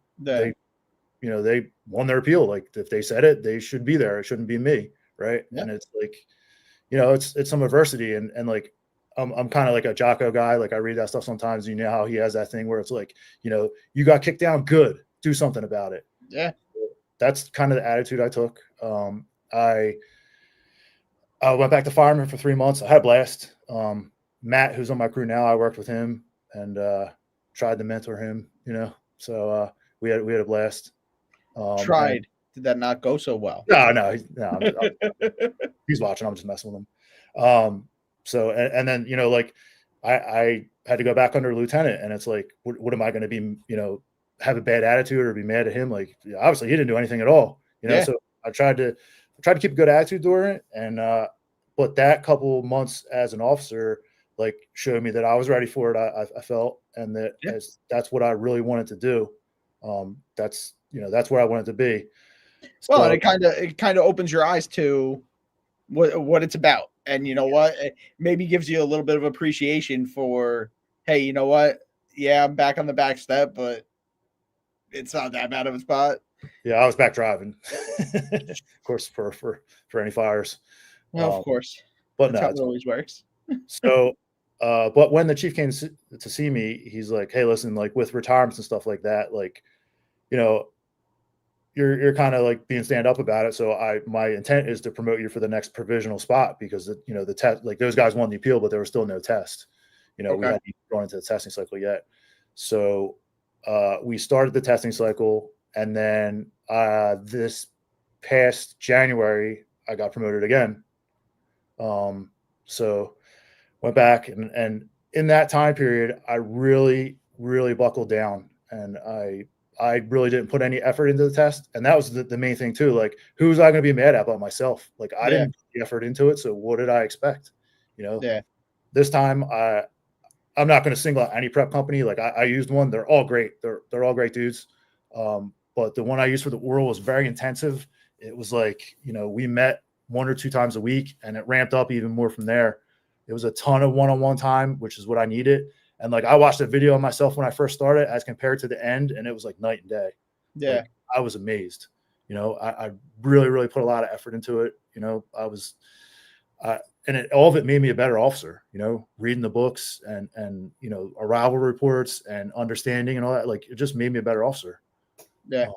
Speaker 2: won their appeal. Like, if they said it, they should be there. It shouldn't be me. Right. Yeah. And it's like, you know, it's some adversity, and like, I'm kind of like a Jocko guy. Like, I read that stuff sometimes. You know how he has that thing where it's like, you know, you got kicked down, good, do something about it.
Speaker 1: Yeah.
Speaker 2: That's kind of the attitude I took. I went back to fireman for 3 months. I had a blast. Matt, who's on my crew now, I worked with him and tried to mentor him, you know. So we had a blast.
Speaker 1: Did that not go so well?
Speaker 2: No, he's watching. I'm just messing with him. So and then, you know, like I had to go back under lieutenant, and it's like, what am I going to be, you know, have a bad attitude or be mad at him? Like, obviously he didn't do anything at all, you know. So I tried to keep a good attitude during it, and but that couple months as an officer, like, showed me that I was ready for it. I felt, and that that's what I really wanted to do. That's, you know, that's where I wanted to be.
Speaker 1: Well, and it kind of opens your eyes to what it's about, and you know what, it maybe gives you a little bit of appreciation for, hey, you know what, yeah, I'm back on the back step, but it's not that bad of a spot.
Speaker 2: Yeah, I was back driving, of course, for any fires.
Speaker 1: Well, of course,
Speaker 2: but
Speaker 1: that's how it always works.
Speaker 2: So, but when the chief came to see me, he's like, hey, listen, like, with retirements and stuff like that, like, you know, you're kind of like being stand up about it. So my intent is to promote you for the next provisional spot, because you know, the test, like, those guys won the appeal, but there was still no test. You know, we hadn't gone into the testing cycle yet. So we started the testing cycle, and then this past January, I got promoted again. So went back, and in that time period, I really, really buckled down, and I really didn't put any effort into the test. And that was the main thing too. Like, who was I going to be mad at but myself? Like, I didn't put the effort into it. So what did I expect? You know, this time I'm not going to single out any prep company. Like, I used one. They're all great. They're all great dudes. But the one I used for the oral was very intensive. It was like, you know, we met 1 or 2 times a week, and it ramped up even more from there. It was a ton of one-on-one time, which is what I needed. And like, I watched a video of myself when I first started as compared to the end, and it was like night and day.
Speaker 1: Yeah.
Speaker 2: Like, I was amazed. You know, I really, really put a lot of effort into it. You know, and all of it made me a better officer, you know, reading the books and, you know, arrival reports and understanding and all that. Like, it just made me a better officer.
Speaker 1: Yeah.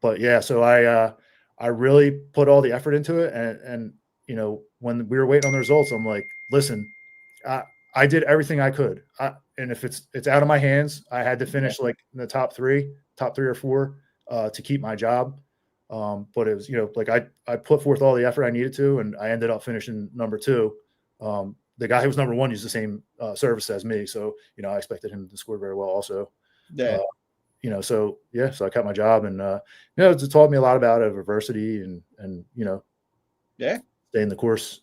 Speaker 2: But yeah, so I really put all the effort into it. And, you know, when we were waiting on the results, I'm like, listen, I did everything I could. And if it's out of my hands, I had to finish like in the top 3 or 4 to keep my job. But it was, you know, like, I put forth all the effort I needed to, and I ended up finishing number 2. The guy who was number 1 used the same service as me. So, you know, I expected him to score very well also.
Speaker 1: Yeah.
Speaker 2: You know, so yeah, so I kept my job, and you know, it taught me a lot about adversity and you know, staying the course.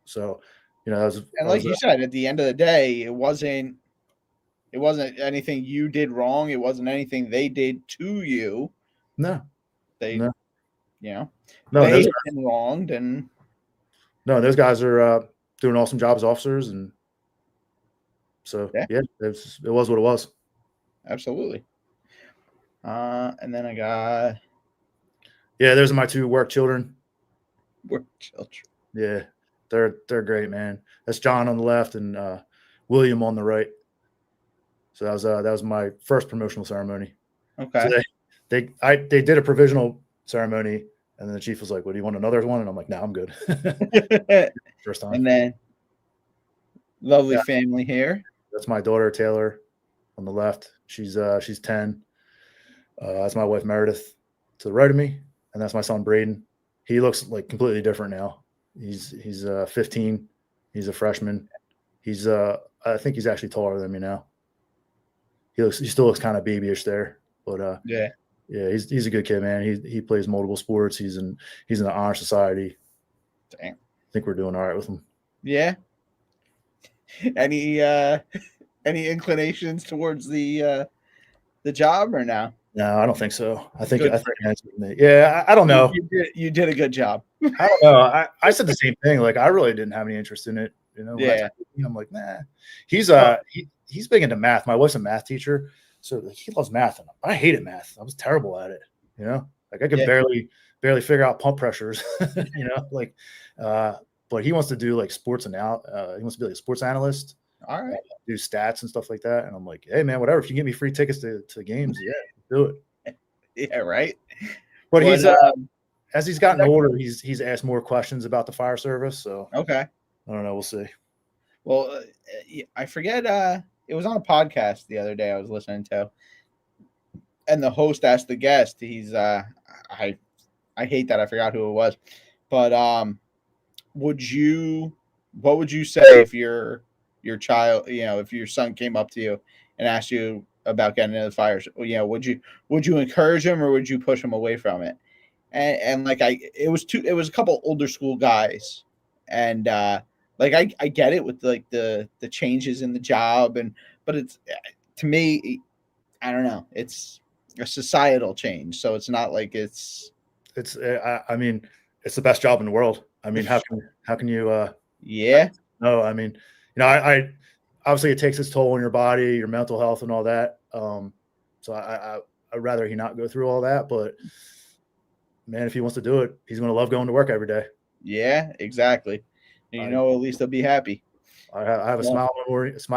Speaker 2: So, you know,
Speaker 1: and like you said, at the end of the day, it wasn't anything you did wrong. It wasn't anything they did to you.
Speaker 2: No,
Speaker 1: you know,
Speaker 2: no,
Speaker 1: they've been wronged, and
Speaker 2: no, those guys are doing an awesome job as officers, and So
Speaker 1: Yeah.
Speaker 2: it was what it was.
Speaker 1: Absolutely. And then I got
Speaker 2: Those are my 2 work children.
Speaker 1: work children.
Speaker 2: Yeah, they're great, man. That's John on the left and William on the right. So that was my first promotional ceremony.
Speaker 1: Okay.
Speaker 2: So they did a provisional ceremony, and then the chief was like, "What, do you want another one?" And I'm like, "No, I'm good." First time.
Speaker 1: And then lovely
Speaker 2: Yeah.
Speaker 1: family here.
Speaker 2: That's my daughter Taylor on the left. She's 10. That's my wife Meredith to the right of me, and that's my son Braden. He looks like completely different now. He's 15. He's a freshman. I think he's actually taller than me now. He still looks kind of babyish there, but
Speaker 1: Yeah.
Speaker 2: he's a good kid, man. He plays multiple sports. He's in the honor society.
Speaker 1: Dang.
Speaker 2: I think we're doing all right with him.
Speaker 1: Yeah. Any inclinations towards the job or no?
Speaker 2: No, I don't think so. I think
Speaker 1: Good.
Speaker 2: that's me. Yeah, I don't know.
Speaker 1: You did a good job.
Speaker 2: I don't know. I said the same thing. Like, I really didn't have any interest in it. You know,
Speaker 1: Yeah.
Speaker 2: I'm like, nah. He's big into math. My wife's a math teacher, so like, he loves math, and I hated math. I was terrible at it. You know, like I could barely figure out pump pressures. You know, like, but he wants to do like sports he wants to be like a sports analyst.
Speaker 1: All right.
Speaker 2: Do stats and stuff like that. And I'm like, hey man, whatever. If you give me free tickets to games, do it.
Speaker 1: Yeah, right.
Speaker 2: But he's as he's gotten older, he's asked more questions about the fire service. So
Speaker 1: okay.
Speaker 2: I don't know. We'll see.
Speaker 1: Well, I forget. It was on a podcast the other day I was listening to, and the host asked the guest. He's I hate that I forgot who it was, but what would you say if your child, if your son came up to you and asked you about getting into the fires, would you encourage him or would you push him away from it? And like it was a couple older school guys, and like I get it with like the changes in the job, but it's, to me, I don't know, it's a societal change, so it's not like it's
Speaker 2: I mean, it's the best job in the world. I mean, how can you
Speaker 1: yeah.
Speaker 2: No, I mean, I obviously it takes its toll on your body, your mental health, and all that. So I'd rather he not go through all that. But man, if he wants to do it, he's going to love going to work every day.
Speaker 1: Yeah, exactly. And at least they'll be happy.
Speaker 2: I have a smile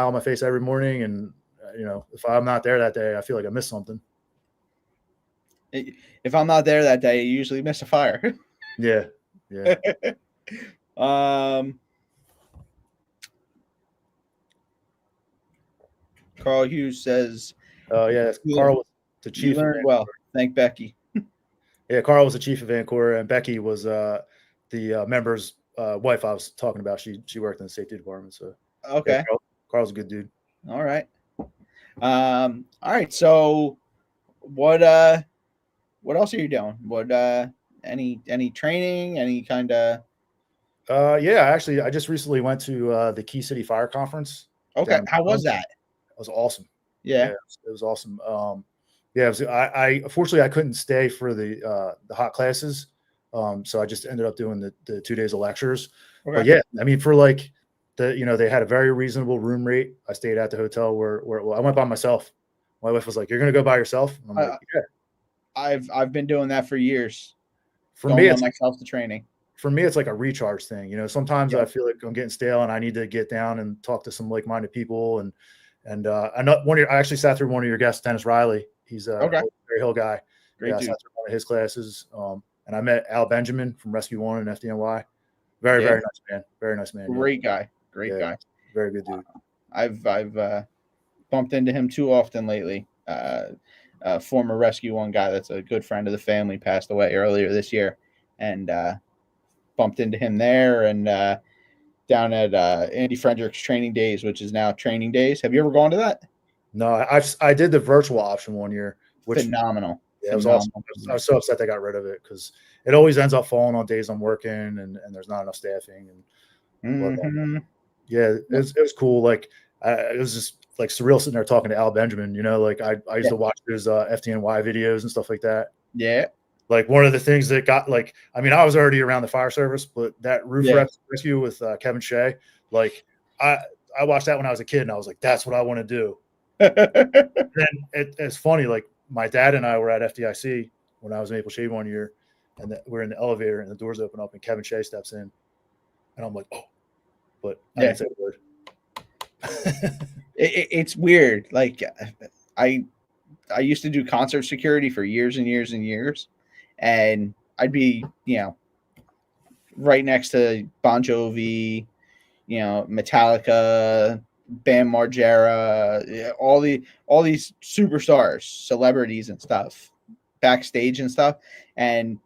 Speaker 2: on my face every morning, and if I'm not there that day, I feel like I missed something.
Speaker 1: If I'm not there that day, you usually miss a fire.
Speaker 2: Yeah.
Speaker 1: Carl Hughes says,
Speaker 2: "Oh yeah, Carl was the chief."
Speaker 1: You learned well. Thank Becky.
Speaker 2: Yeah, Carl was the chief of Ancora, and Becky was the member's wife I was talking about. She worked in the safety department. So
Speaker 1: okay,
Speaker 2: yeah, Carl's a good dude.
Speaker 1: All right. All right. So what else are you doing? What any training? Any kind of?
Speaker 2: Actually, I just recently went to the Key City Fire Conference.
Speaker 1: Okay, how was that?
Speaker 2: It was awesome.
Speaker 1: Yeah,
Speaker 2: it was awesome. I unfortunately I couldn't stay for the hot classes, so I just ended up doing the 2 days of lectures. Okay. But yeah, I mean, for like they had a very reasonable room rate. I stayed at the hotel where I went by myself. My wife was like, "You're going to go by yourself?" And I'm like, "Yeah."
Speaker 1: I've been doing that for years.
Speaker 2: For me, it's
Speaker 1: myself to training.
Speaker 2: For me, it's like a recharge thing. Sometimes I feel like I'm getting stale and I need to get down and talk to some like-minded people. And I know I actually sat through one of your guests, Dennis Riley. He's a Berry Hill guy.
Speaker 1: Great dude.
Speaker 2: I sat through one of his classes. And I met Al Benjamin from Rescue 1 and FDNY. Very nice man. Very nice man.
Speaker 1: Great guy. Great guy.
Speaker 2: Very good dude.
Speaker 1: I've bumped into him too often lately. Former Rescue 1 guy that's a good friend of the family passed away earlier this year, and bumped into him there and down at Andy Frederick's Training Days, which is now Training Days. Have you ever gone to that?
Speaker 2: No, I did the virtual option one year, which
Speaker 1: phenomenal.
Speaker 2: Yeah, it was awesome. I was so upset they got rid of it because it always ends up falling on days I'm working and there's not enough staffing. And it was cool. Like it was just like surreal sitting there talking to Al Benjamin. Like I used to watch his FDNY videos and stuff like that.
Speaker 1: Yeah.
Speaker 2: Like one of the things that got I was already around the fire service, but that roof rescue with Kevin Shea, like I I watched that when I was a kid, and I was like, that's what I want to do. Then it's funny, like my dad and I were at FDIC when I was in Maple Shade one year, and we're in the elevator, and the doors open up, and Kevin Shea steps in, and I'm like, oh, but I didn't say a word.
Speaker 1: It's weird. Like I used to do concert security for years and years and years, and I'd be, right next to Bon Jovi, Metallica, Bam Margera, all these superstars, celebrities and stuff, backstage and stuff, and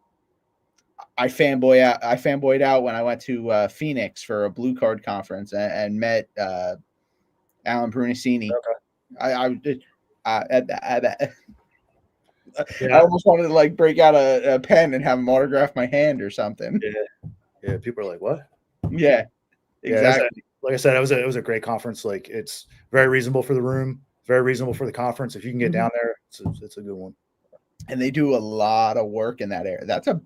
Speaker 1: I fanboyed out when I went to Phoenix for a Blue Card conference and met Alan Brunacini.
Speaker 2: Okay.
Speaker 1: I almost wanted to like break out a pen and have him autograph my hand or something.
Speaker 2: Yeah. People are like, what?
Speaker 1: Yeah, exactly.
Speaker 2: Like I said, it was a great conference. Like it's very reasonable for the room, very reasonable for the conference. If you can get down there, it's a good one.
Speaker 1: And they do a lot of work in that area. That's an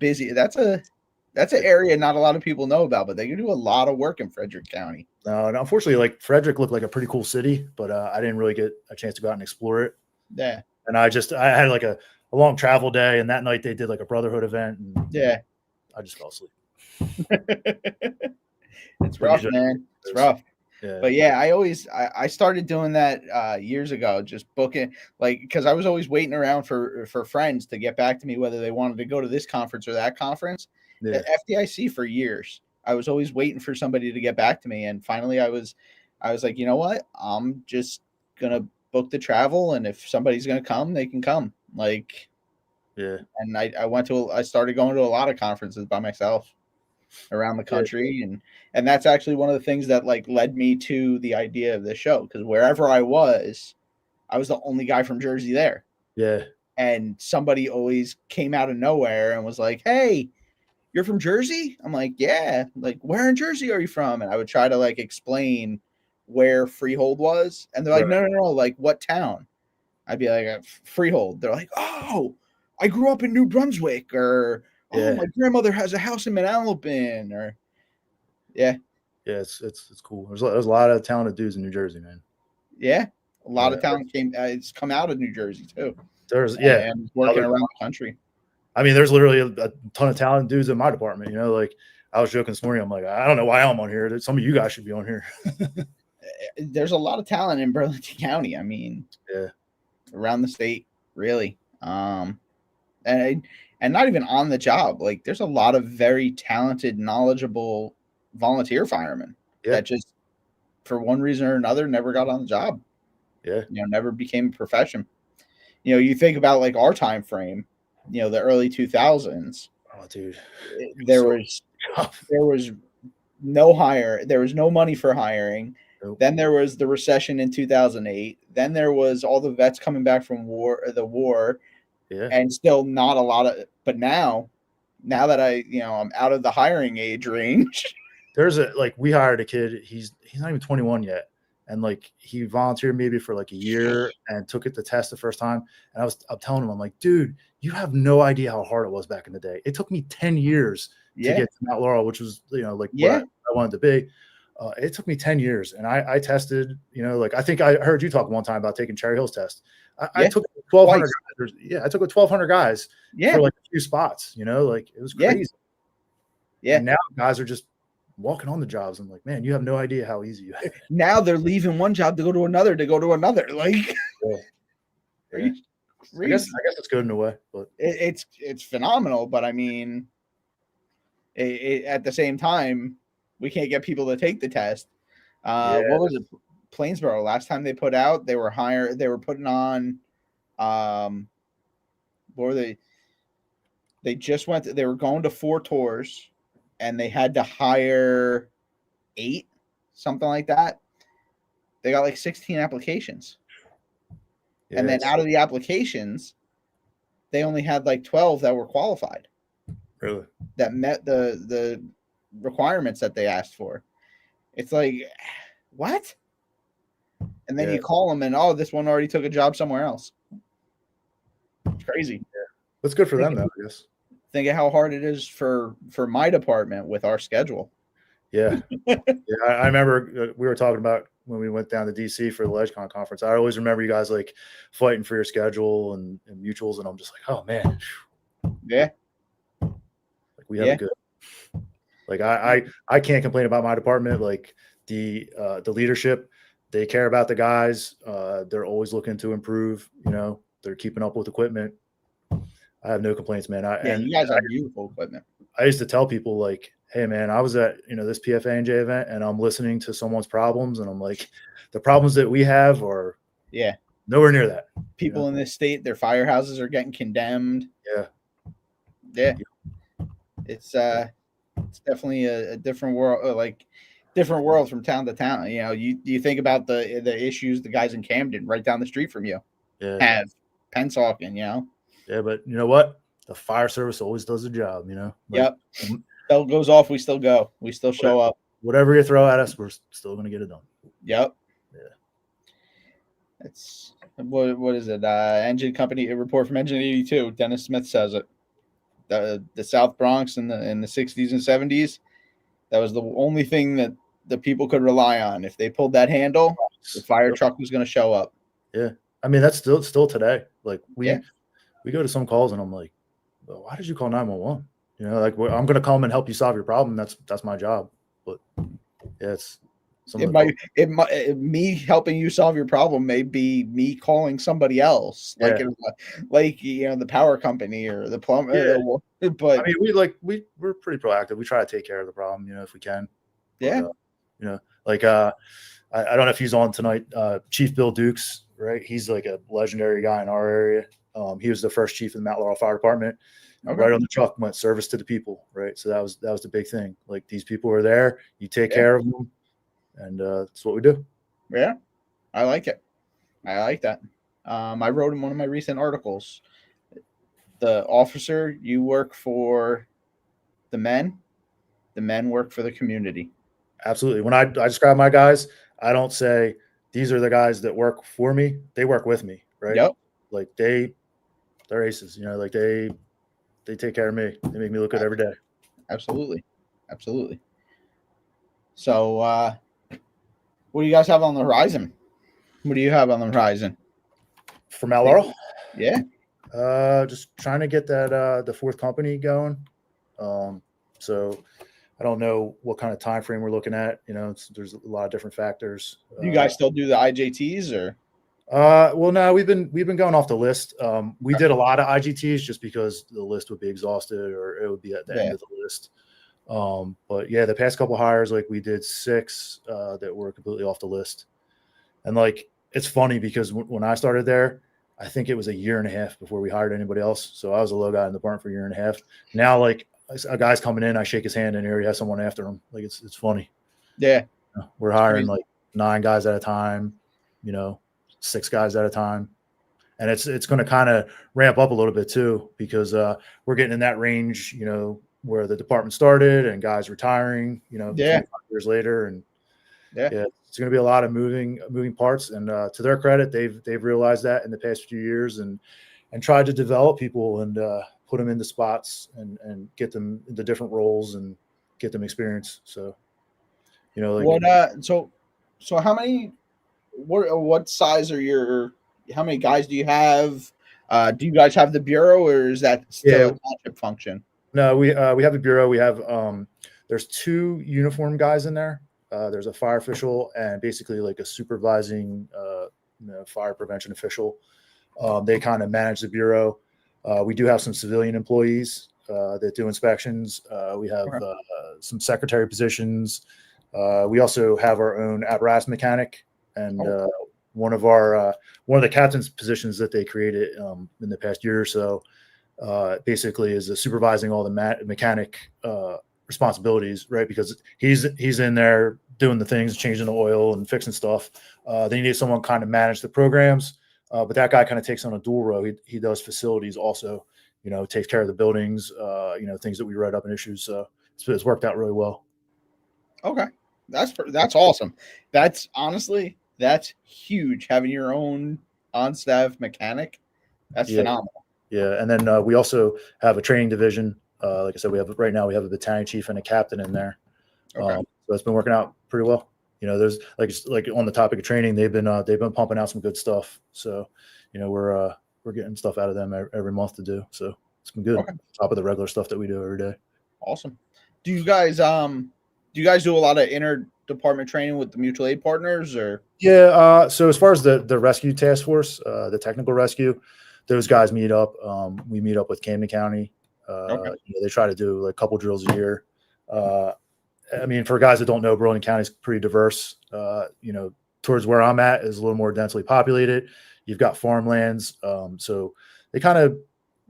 Speaker 1: area not a lot of people know about, but they can do a lot of work in Frederick County.
Speaker 2: No, and unfortunately, like Frederick looked like a pretty cool city, but I didn't really get a chance to go out and explore it.
Speaker 1: Yeah.
Speaker 2: And I had like a long travel day, and that night they did like a Brotherhood event. And
Speaker 1: yeah.
Speaker 2: I just fell asleep.
Speaker 1: It's rough, man. It's rough.
Speaker 2: Yeah.
Speaker 1: But yeah, I started doing that years ago, just booking, like, because I was always waiting around for friends to get back to me whether they wanted to go to this conference or that conference.
Speaker 2: Yeah.
Speaker 1: At FDIC for years, I was always waiting for somebody to get back to me, and finally I was like, you know what, I'm just gonna book the travel, and if somebody's gonna come, they can come. Like,
Speaker 2: yeah.
Speaker 1: And I started going to a lot of conferences by myself around the country, and that's actually one of the things that like led me to the idea of this show, because wherever I was the only guy from Jersey there.
Speaker 2: Yeah.
Speaker 1: And somebody always came out of nowhere and was like, hey, you're from Jersey? I'm like, yeah. Like, where in Jersey are you from? And I would try to like explain where Freehold was, and they're like, no, like what town? I'd be like, Freehold. They're like, oh, I grew up in New Brunswick, or my grandmother has a house in Manalapan, or
Speaker 2: it's cool. There's a lot of talented dudes in New Jersey, man.
Speaker 1: Yeah, a lot of talent it's come out of New Jersey too.
Speaker 2: There's
Speaker 1: and working around the country.
Speaker 2: I mean, there's literally a ton of talented dudes in my department. Like I was joking this morning. I'm like, I don't know why I'm on here. Some of you guys should be on here.
Speaker 1: There's a lot of talent in Burlington County. I mean, around the state, really. And not even on the job. Like, there's a lot of very talented, knowledgeable volunteer firemen that just, for one reason or another, never got on the job.
Speaker 2: Yeah.
Speaker 1: Never became a profession. You think about like our time frame, the early 2000s.
Speaker 2: Oh, dude.
Speaker 1: There was no hire. There was no money for hiring. Nope. Then there was the recession in 2008. Then there was all the vets coming back from the war.
Speaker 2: Yeah.
Speaker 1: And still not a lot of, but now that I'm out of the hiring age range.
Speaker 2: We hired a kid. He's not even 21 yet. And like, he volunteered maybe for like a year and took the test the first time. And I'm telling him, I'm like, dude, you have no idea how hard it was back in the day. It took me 10 years to get to Mount Laurel, which was, what I wanted to be. It took me 10 years, and I tested, I think I heard you talk one time about taking Cherry Hill's test. I took 1,200 guys. I took 1,200 guys for like a few spots, like it was crazy. Yeah. And now guys are just walking on the jobs. I'm like, man, you have no idea how easy you have.
Speaker 1: Now they're leaving one job to go to another, Like,
Speaker 2: I guess it's good in a way, but
Speaker 1: it's phenomenal. But I mean, at the same time, we can't get people to take the test. What was it? Plainsboro. Last time they put out, they were putting on. What were they? They just they were going to 4 tours, and they had to hire 8, something like that. They got like 16 applications. Yeah, and then out of the applications, they only had like 12 that were qualified.
Speaker 2: Really?
Speaker 1: That met the requirements that they asked for. It's like, what? And then you call them and, this one already took a job somewhere else. It's crazy.
Speaker 2: Yeah. That's good for them, though, I guess.
Speaker 1: Think of how hard it is for my department with our schedule.
Speaker 2: Yeah. I remember we were talking about when we went down to DC for the LegCon conference. I always remember you guys like fighting for your schedule and mutuals, and I'm just like, oh man,
Speaker 1: Yeah.
Speaker 2: like we have a good. Like I can't complain about my department. Like the leadership, they care about the guys. They're always looking to improve. You know, they're keeping up with equipment. I have no complaints, man.
Speaker 1: You guys have beautiful equipment.
Speaker 2: I used to tell people like, hey man, I was at, this PFANJ event and I'm listening to someone's problems and I'm like, the problems that we have are nowhere near that.
Speaker 1: People in this state, their firehouses are getting condemned.
Speaker 2: Yeah.
Speaker 1: It's definitely a different world, different world from town to town. You know, you think about the issues the guys in Camden right down the street from you have, Pennsauken,
Speaker 2: Yeah, but you know what? The fire service always does the job,
Speaker 1: Yep. Bell goes off, we still go. We still show up.
Speaker 2: Whatever you throw at us, we're still going to get it done.
Speaker 1: Yep.
Speaker 2: Yeah.
Speaker 1: It's what is it? Engine company, a report from Engine 82. Dennis Smith says it. The South Bronx in the 60s and 70s, that was the only thing that the people could rely on. If they pulled that handle, the fire truck was going to show up.
Speaker 2: Yeah. I mean, that's still today. Like we go to some calls and I'm like, well, why did you call 911? Like I'm going to come and help you solve your problem. That's my job. But yeah,
Speaker 1: me helping you solve your problem may be me calling somebody else, like the power company or the plumber.
Speaker 2: Yeah.
Speaker 1: But
Speaker 2: I mean, we're pretty proactive. We try to take care of the problem, if we can.
Speaker 1: Yeah.
Speaker 2: But, I don't know if he's on tonight. Chief Bill Dukes, right? He's like a legendary guy in our area. He was the first chief in the Mount Laurel Fire Department. Okay. Right on the truck went service to the people, right? So that was the big thing. Like these people are there, you take care of them, and that's what we do.
Speaker 1: Yeah, I like it. I like that. I wrote in one of my recent articles, the officer, you work for the men work for the community.
Speaker 2: Absolutely. When I describe my guys, I don't say these are the guys that work for me. They work with me, right?
Speaker 1: Yep.
Speaker 2: Like they're aces, like they take care of me. They make me look good every day.
Speaker 1: Absolutely. So what do you guys have on the horizon? What do you have on the horizon?
Speaker 2: For Mount Laurel?
Speaker 1: Yeah.
Speaker 2: Just trying to get that the fourth company going. So I don't know what kind of time frame we're looking at. There's a lot of different factors.
Speaker 1: You guys still do the IJTs or?
Speaker 2: Well, no, we've been going off the list. We did a lot of IGTs just because the list would be exhausted or it would be at the end of the list. But yeah, the past couple hires, like we did 6 that were completely off the list. And like, it's funny because when I started there, I think it was 1.5 years before we hired anybody else. So I was a low guy in the department for 1.5 years. Now, like a guy's coming in, I shake his hand and here he has someone after him. Like it's funny.
Speaker 1: Yeah.
Speaker 2: We're hiring like 9 guys at a time, 6 guys at a time. And it's going to kind of ramp up a little bit too, because we're getting in that range, where the department started and guys retiring, 25 years later. And it's going to be a lot of moving parts. And to their credit, they've realized that in the past few years and tried to develop people and put them into spots and get them into different roles and get them experience. So,
Speaker 1: so how many, what size are how many guys do you have? Do you guys have the bureau or is that still a township function?
Speaker 2: No, we have the bureau. We have, there's 2 uniform guys in there. There's a fire official and basically like a supervising, fire prevention official. They kind of manage the bureau. We do have some civilian employees that do inspections. We have some secretary positions. We also have our own apparatus mechanic and one of the captain's positions that they created in the past year or so basically is supervising all the mechanic responsibilities, right? Because he's in there doing the things, changing the oil and fixing stuff. Then you need someone kind of manage the programs. But that guy kind of takes on a dual role. He does facilities also, takes care of the buildings, things that we write up in issues. So it's worked out really well.
Speaker 1: Okay. That's awesome. That's huge. Having your own on-staff mechanic. That's phenomenal.
Speaker 2: Yeah. And then we also have a training division. Like I said, right now we have a battalion chief and a captain in there. Okay. So it's been working out pretty well. there's like on the topic of training, they've been pumping out some good stuff. So, we're getting stuff out of them every month to do. So it's been good.
Speaker 1: Okay.
Speaker 2: Top of the regular stuff that we do every day.
Speaker 1: Awesome. Do you guys do a lot of inter-department training with the mutual aid partners, or?
Speaker 2: Yeah. So as far as the rescue task force, the technical rescue, those guys meet up. We meet up with Camden County.
Speaker 1: Okay.
Speaker 2: They try to do like a couple drills a year. I mean, for guys that don't know, Burlington County is pretty diverse. Towards where I'm at is a little more densely populated. You've got farmlands. So they kind of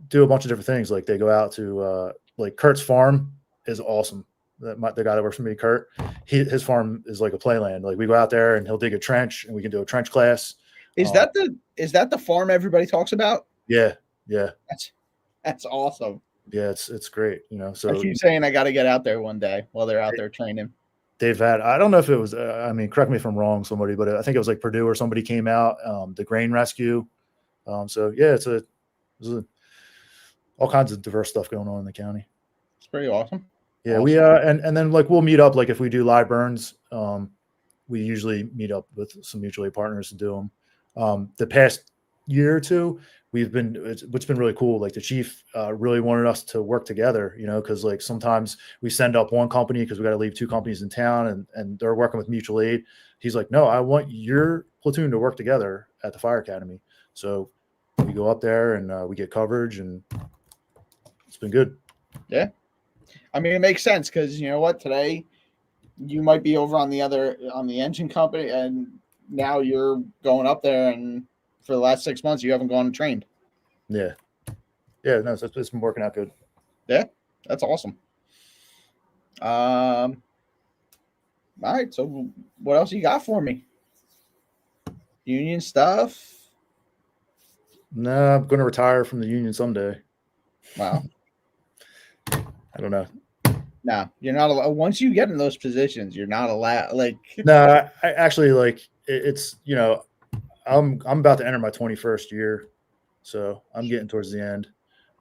Speaker 2: do a bunch of different things. Like they go out to like Kurt's farm is awesome. The guy that works for me, Kurt, his farm is like a playland. Like we go out there and he'll dig a trench and we can do a trench class.
Speaker 1: Is that the farm everybody talks about?
Speaker 2: Yeah.
Speaker 1: That's awesome.
Speaker 2: Yeah, it's great. So
Speaker 1: I keep saying I got to get out there one day while they're out there training.
Speaker 2: They've had, I don't know if it was, correct me if I'm wrong, somebody, but I think it was like Purdue or somebody came out, the grain rescue. So yeah, it's all kinds of diverse stuff going on in the county.
Speaker 1: It's pretty awesome.
Speaker 2: Yeah.
Speaker 1: Awesome.
Speaker 2: We, and then like, we'll meet up, like if we do live burns, we usually meet up with some mutual aid partners to do them. The past year or two, what's been really cool. Like the chief really wanted us to work together, because like sometimes we send up one company because we got to leave two companies in town and they're working with mutual aid. He's like, no, I want your platoon to work together at the fire academy. So we go up there and we get coverage and it's been good.
Speaker 1: Yeah. I mean, it makes sense because you know what, today you might be over on the engine company and now you're going up there and for the last 6 months, you haven't gone and trained.
Speaker 2: Yeah. Yeah. No, it's been working out good.
Speaker 1: Yeah. That's awesome. All right. So what else you got for me? Union stuff?
Speaker 2: No, I'm going to retire from the union someday.
Speaker 1: Wow.
Speaker 2: I don't know.
Speaker 1: No, you're not allowed. Once you get in those positions, you're not allowed. Like,
Speaker 2: no, I actually like it's, I'm about to enter my 21st year, so I'm getting towards the end.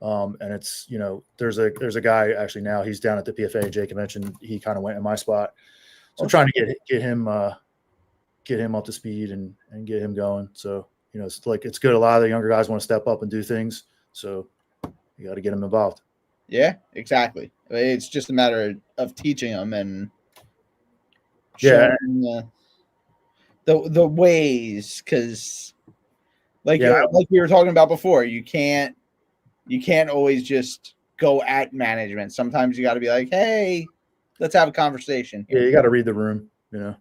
Speaker 2: And it's, there's a guy actually now, he's down at the PFANJ convention. He kind of went in my spot. So I'm trying to get him up to speed and get him going. So, it's like, it's good. A lot of the younger guys want to step up and do things. So you got to get them involved.
Speaker 1: Yeah, exactly. It's just a matter of teaching them and
Speaker 2: showing
Speaker 1: the ways, because like we were talking about before, you can't always just go at management. Sometimes you got to be like, hey, let's have a conversation here.
Speaker 2: Yeah, you got to read the room.
Speaker 1: Yeah,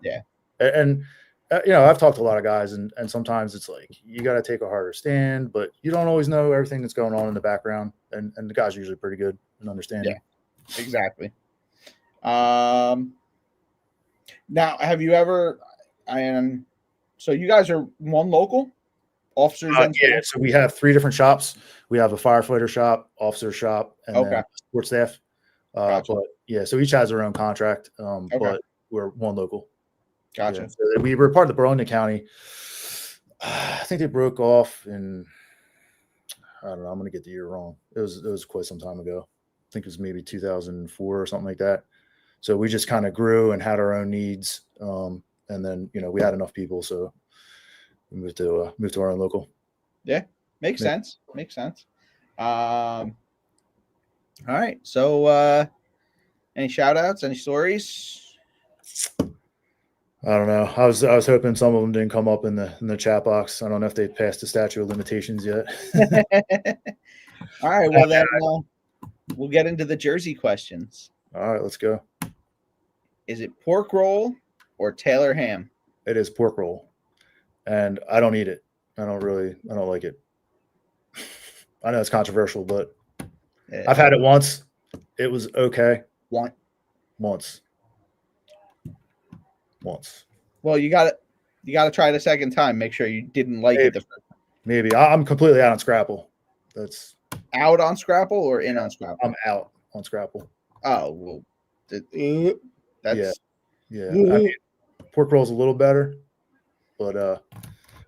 Speaker 2: and I've talked to a lot of guys, and sometimes it's like you got to take a harder stand, but you don't always know everything that's going on in the background, and the guys are usually pretty good in understanding.
Speaker 1: Yeah, exactly. Now, have you ever? So you guys are one local officers?
Speaker 2: Yeah. So we have 3 different shops. We have a firefighter shop, officer shop, and then support staff.
Speaker 1: Gotcha.
Speaker 2: But yeah, so each has their own contract. But we're one local.
Speaker 1: Gotcha.
Speaker 2: Yeah. So we were part of the Burlington County. I think they broke off in, I don't know, I'm going to get the year wrong. It was quite some time ago. I think it was maybe 2004 or something like that. So we just kind of grew and had our own needs. And then, we had enough people. So we moved to our own local.
Speaker 1: Yeah. Makes sense. Makes sense. All right. So, any shout outs, any stories?
Speaker 2: I don't know. I was hoping some of them didn't come up in the chat box. I don't know if they passed the statute of limitations yet.
Speaker 1: All right. Well, then we'll get into the Jersey questions.
Speaker 2: All right, let's go.
Speaker 1: Is it pork roll or Taylor ham?
Speaker 2: It is pork roll, and I don't eat it. I don't like it. I know it's controversial, but I've had it once. It was okay. Once.
Speaker 1: Well, you got to try it a second time. Make sure you didn't like it the first time.
Speaker 2: Maybe I'm completely out on Scrapple. That's
Speaker 1: out on Scrapple or in on Scrapple?
Speaker 2: I'm out on Scrapple.
Speaker 1: Oh well, that's
Speaker 2: yeah. I mean, pork roll's a little better, but I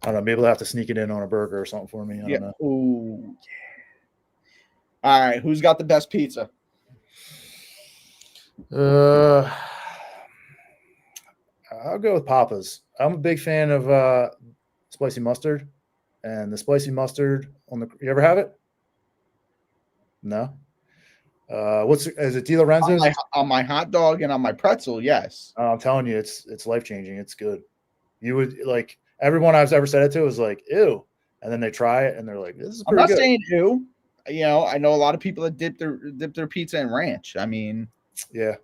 Speaker 2: don't know. Maybe I'll have to sneak it in on a burger or something for me. I don't know.
Speaker 1: Ooh, yeah. All right, who's got the best pizza?
Speaker 2: I'll go with Papa's. I'm a big fan of spicy mustard, and the spicy mustard on the. You ever have it? No. Is it Di Lorenzo's?
Speaker 1: On my hot dog and on my pretzel, yes.
Speaker 2: I'm telling you, it's life changing. It's good. You would like everyone I've ever said it to was like, ew, and then they try it and they're like, this is pretty
Speaker 1: I'm not
Speaker 2: good.
Speaker 1: saying ew. You know, I know a lot of people that dip their pizza in ranch. I mean,
Speaker 2: yeah.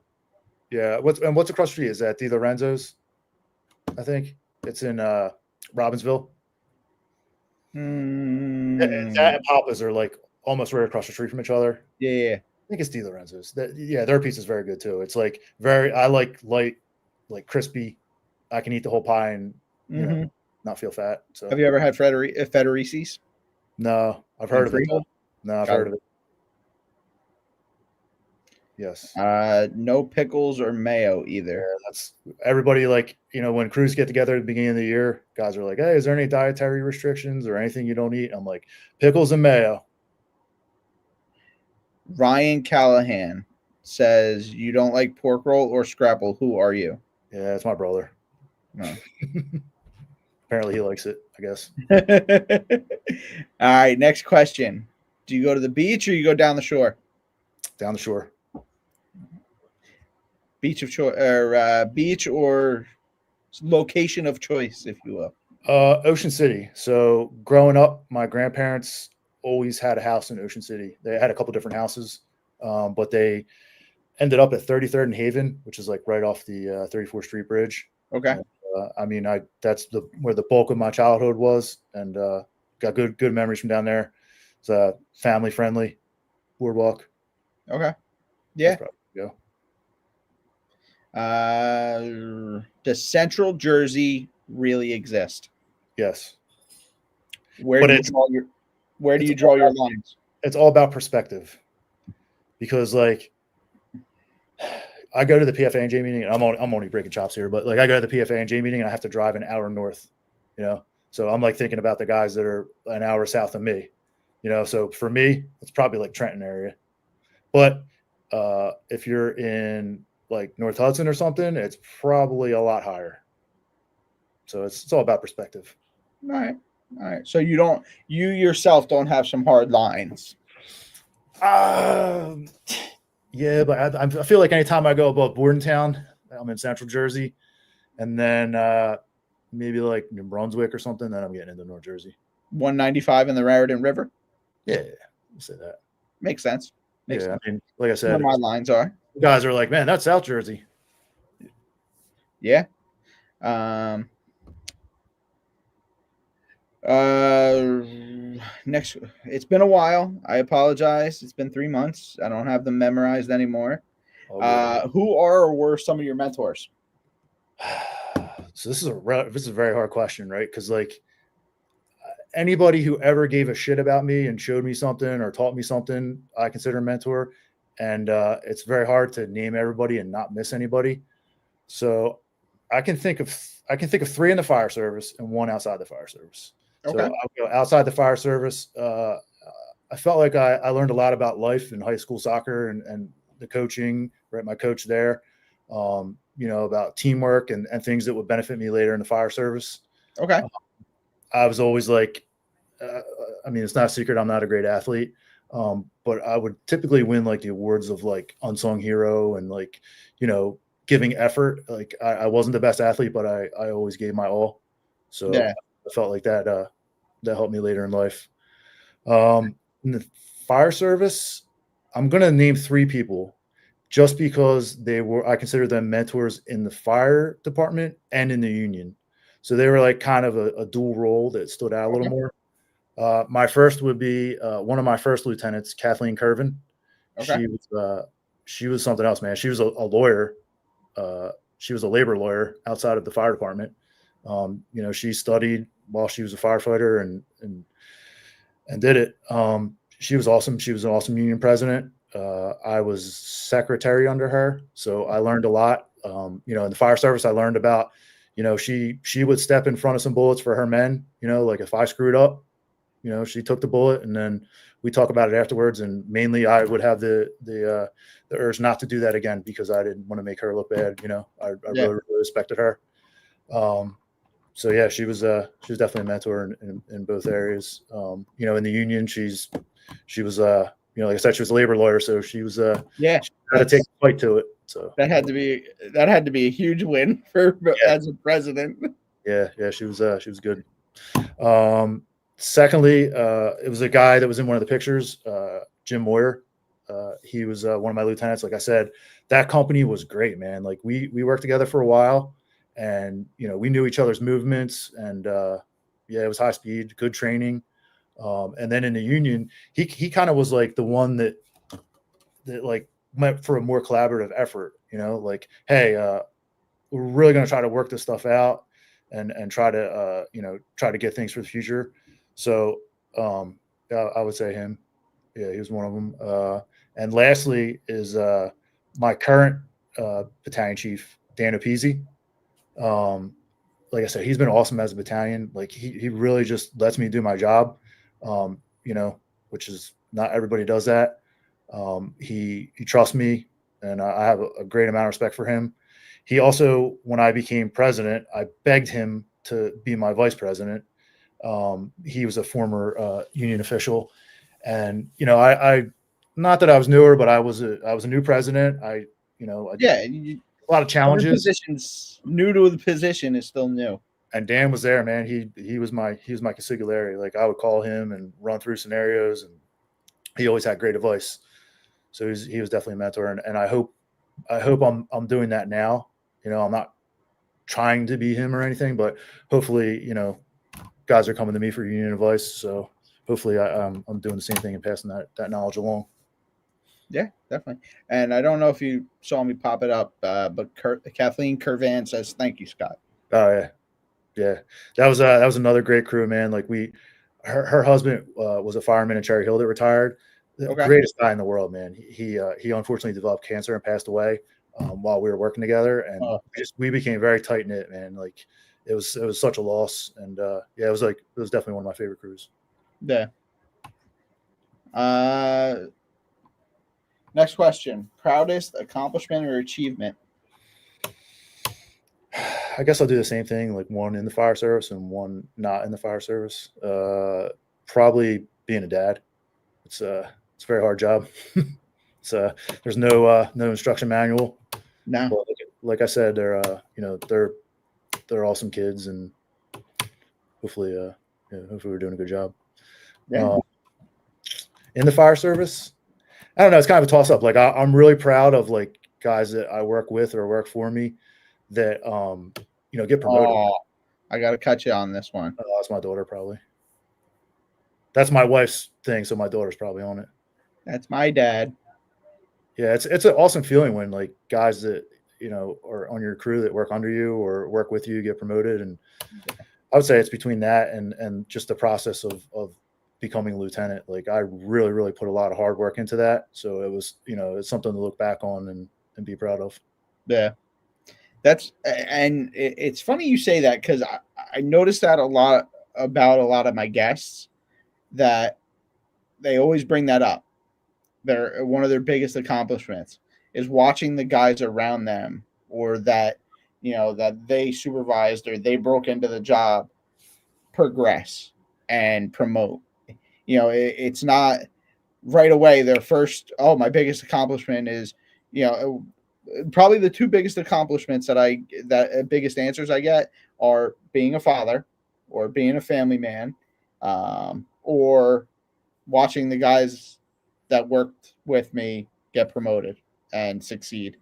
Speaker 2: What's across the street? Is that Di Lorenzo's? I think it's in Robbinsville. That and Papa's are like almost right across the street from each other.
Speaker 1: Yeah.
Speaker 2: I think it's Di Lorenzo's. Their pizza is very good too. It's like I like light, like crispy. I can eat the whole pie and not feel fat. So,
Speaker 1: have you ever had Federici's?
Speaker 2: No, I've heard of it. No, I've heard of it. Yes.
Speaker 1: No pickles or mayo either.
Speaker 2: Yeah, that's everybody. Like, when crews get together at the beginning of the year, guys are like, "Hey, is there any dietary restrictions or anything you don't eat?" I'm like, pickles and mayo.
Speaker 1: Ryan Callahan says, "You don't like pork roll or scrapple. Who are you?"
Speaker 2: Yeah, it's my brother. No. Apparently he likes it, I guess.
Speaker 1: All right, next question. Do you go to the beach or you go down the shore?
Speaker 2: Down the shore.
Speaker 1: Beach or location of choice, if you will.
Speaker 2: Ocean City. So growing up, my grandparents always had a house in Ocean City. They had a couple different houses, but they ended up at 33rd and Haven, which is like right off the 34th Street Bridge.
Speaker 1: Okay.
Speaker 2: That's where the bulk of my childhood was, and got good memories from down there. It's a family friendly boardwalk.
Speaker 1: Okay. Yeah.
Speaker 2: Go.
Speaker 1: Does Central Jersey really exist?
Speaker 2: Yes.
Speaker 1: Where do you draw your lines?
Speaker 2: It's all about perspective, because like I go to the PFANJ meeting, and I'm only breaking chops here, but like I go to the PFANJ meeting and I have to drive an hour north, so I'm like thinking about the guys that are an hour south of me, so for me, it's probably like Trenton area. But if you're in like North Hudson or something, it's probably a lot higher. So it's all about perspective.
Speaker 1: All right. So you yourself don't have some hard lines.
Speaker 2: Yeah, but I feel like anytime I go above Bordentown, I'm in Central Jersey, and then maybe like New Brunswick or something, then I'm getting into North Jersey.
Speaker 1: 195 in the Raritan River?
Speaker 2: Yeah, we'll say that.
Speaker 1: Makes sense.
Speaker 2: I mean, like I said,
Speaker 1: where my lines are.
Speaker 2: Guys are like, man, that's South Jersey.
Speaker 1: Yeah. Next, it's been a while. I apologize. It's been 3 months. I don't have them memorized anymore. Who are or were some of your mentors?
Speaker 2: So this is a very hard question, right? Because like anybody who ever gave a shit about me and showed me something or taught me something, I consider a mentor. And it's very hard to name everybody and not miss anybody. So I can think of 3 in the fire service and 1 outside the fire service. Okay. So I'll go outside the fire service. I felt like I learned a lot about life in high school soccer and the coaching, right? My coach there, about teamwork and things that would benefit me later in the fire service.
Speaker 1: Okay.
Speaker 2: I was always like, it's not a secret, I'm not a great athlete. But I would typically win like the awards of like unsung hero and like, giving effort. Like I wasn't the best athlete, but I always gave my all. So yeah. I felt like that helped me later in life. In the fire service, I'm going to name 3 people just because I consider them mentors in the fire department and in the union. So they were like kind of a dual role that stood out a little more. My first would be one of my first lieutenants, Kathleen Curvin. Okay. She was something else, man. She was a lawyer. She was a labor lawyer outside of the fire department. She studied while she was a firefighter and did it. She was awesome. She was an awesome union president. I was secretary under her, so I learned a lot. In the fire service, I learned about, she would step in front of some bullets for her men. Like if I screwed up, she took the bullet, and then we talk about it afterwards. And mainly, I would have the urge not to do that again because I didn't want to make her look bad. I really respected her. So yeah, she was definitely a mentor in both areas. You know, in the union, she was you know, like I said, she was a labor lawyer, so she was
Speaker 1: Yeah,
Speaker 2: she had to take a fight to it. So
Speaker 1: that had to be a huge win for
Speaker 2: yeah,
Speaker 1: as a president.
Speaker 2: yeah, she was good. Secondly, it was a guy that was in one of the pictures, Jim Moyer. He was one of my lieutenants. Like I said, that company was great, man. Like we worked together for a while, and you know we knew each other's movements, and yeah, it was high speed, good training. And then in the union, he kind of was like the one that like went for a more collaborative effort. You know, like hey, we're really going to try to work this stuff out and try to you know try to get things for the future. So I would say him. Yeah, he was one of them. And lastly is my current battalion chief, Dan Opezi. Like I said, he's been awesome as a battalion. Like he really just lets me do my job. You know, which is not everybody does that. He trusts me, and I have a great amount of respect for him. He also, when I became president, I begged him to be my vice president. He was a former union official, and you know, I not that I was newer, but I was a new president. You know,
Speaker 1: Yeah,
Speaker 2: a lot of
Speaker 1: every
Speaker 2: challenges.
Speaker 1: position's new to the position is still new.
Speaker 2: And Dan was there, man. He was my consigliere. Like I would call him and run through scenarios, and he always had great advice. So he was definitely a mentor, and I hope I'm doing that now. You know, I'm not trying to be him or anything, but hopefully, you know, guys are coming to me for union advice. So hopefully I'm doing the same thing and passing that knowledge along.
Speaker 1: Yeah, definitely. And I don't know if you saw me pop it up, but Kathleen Curvan says, "Thank you, Scott."
Speaker 2: Oh yeah. That was another great crew, man. Like her husband was a fireman in Cherry Hill that retired. The
Speaker 1: Okay.
Speaker 2: greatest guy in the world, man. He unfortunately developed cancer and passed away while we were working together, and we became very tight knit, man. Like it was such a loss, and yeah, it was definitely one of my favorite crews.
Speaker 1: Yeah. Next question: proudest accomplishment or achievement?
Speaker 2: I guess I'll do the same thing, like one in the fire service and one not in the fire service. Probably being a dad. It's a very hard job. It's there's no instruction manual.
Speaker 1: No.
Speaker 2: But like I said, they're you know they're awesome kids, and hopefully hopefully we're doing a good job.
Speaker 1: Yeah.
Speaker 2: In the fire service, I don't know. It's kind of a toss up. Like I'm really proud of like guys that I work with or work for me that you know get promoted.
Speaker 1: Oh, I got to cut you on this one.
Speaker 2: That's my daughter probably. That's my wife's thing, so my daughter's probably on it.
Speaker 1: That's my dad.
Speaker 2: Yeah, it's an awesome feeling when like guys that you know are on your crew that work under you or work with you get promoted, and I would say it's between that and just the process of becoming a lieutenant. Like I really put a lot of hard work into that, so it was you know it's something to look back on and be proud of.
Speaker 1: Yeah, it's funny you say that because I noticed that a lot about a lot of my guests that they always bring that up. One of their biggest accomplishments is watching the guys around them or that you know that they supervised or they broke into the job progress and promote. You know, it's not right away their first. Oh, my biggest accomplishment is you know probably the two biggest accomplishments that biggest answers I get are being a father or being a family man, or watching the guys that worked with me get promoted and succeed.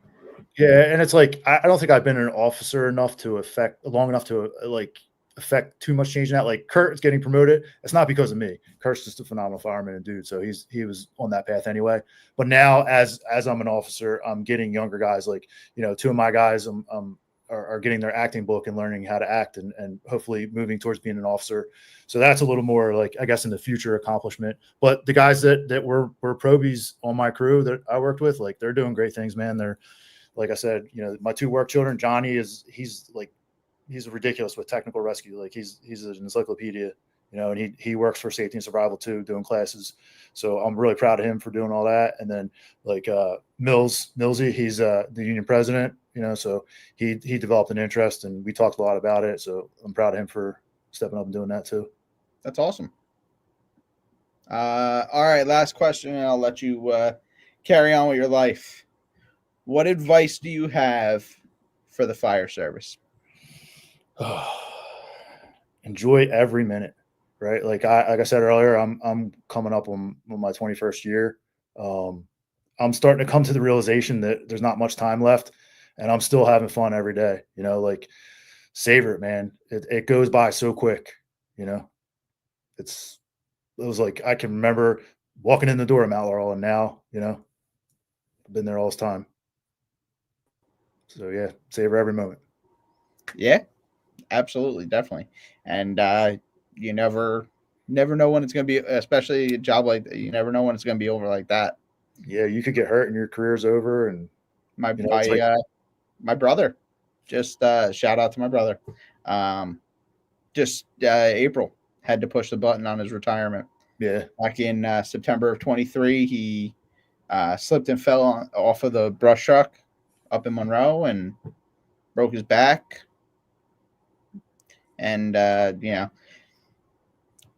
Speaker 2: Yeah, and it's like I don't think I've been an officer enough to affect long enough to like affect too much change in that. Like Kurt is getting promoted. It's not because of me. Kurt's just a phenomenal fireman and dude. So he was on that path anyway. But now as I'm an officer, I'm getting younger guys. Like, you know, two of my guys are getting their acting book and learning how to act and hopefully moving towards being an officer. So that's a little more like, I guess, in the future accomplishment. But the guys that were probies on my crew that I worked with, like they're doing great things, man. They're, like I said, you know, my two work children, Johnny he's ridiculous with technical rescue. Like he's an encyclopedia, you know, and he works for safety and survival too, doing classes. So I'm really proud of him for doing all that. And then like Millsy, he's the union president. So he developed an interest, and we talked a lot about it. So I'm proud of him for stepping up and doing that too.
Speaker 1: That's awesome. All right, last question, and I'll let you carry on with your life. What advice do you have for the fire service?
Speaker 2: Enjoy every minute, right? Like I said earlier, I'm coming up on my 21st year. I'm starting to come to the realization that there's not much time left, and I'm still having fun every day. Like savor it, man. It goes by so quick. It was like I can remember walking in the door of Mount Laurel, and now I've been there all this time. So yeah, savor every moment.
Speaker 1: Yeah, absolutely, definitely. And you never know when it's going to be, especially a job like that. You never know when it's going to be over like that.
Speaker 2: Yeah, you could get hurt and your career's over. And
Speaker 1: my brother, just shout out to my brother. Just April had to push the button on his retirement.
Speaker 2: Yeah,
Speaker 1: back in September of 23, he slipped and fell off of the brush truck up in Monroe and broke his back. And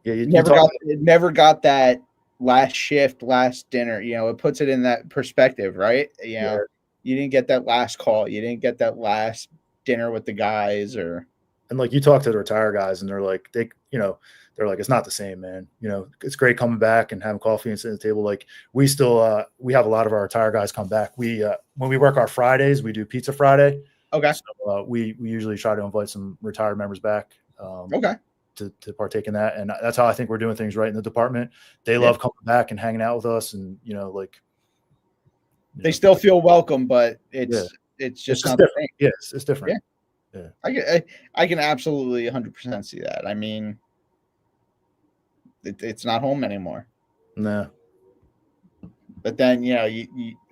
Speaker 2: you
Speaker 1: never got that last shift, last dinner. It puts it in that perspective, right? You didn't get that last call, you didn't get that last dinner with the guys.
Speaker 2: And like you talk to the retired guys, and they're like, they're like, it's not the same, man. It's great coming back and having coffee and sitting at the table. Like we still we have a lot of our retired guys come back. We when we work our Fridays, we do Pizza Friday.
Speaker 1: Okay.
Speaker 2: So we usually try to invite some retired members back.
Speaker 1: Okay.
Speaker 2: To partake in that, and that's how I think we're doing things right in the department. They love coming back and hanging out with us, and
Speaker 1: they still feel welcome, but it's just not
Speaker 2: different. Yes, it's different.
Speaker 1: Yeah. I can absolutely 100% see that. I mean, it's not home anymore.
Speaker 2: No.
Speaker 1: But then,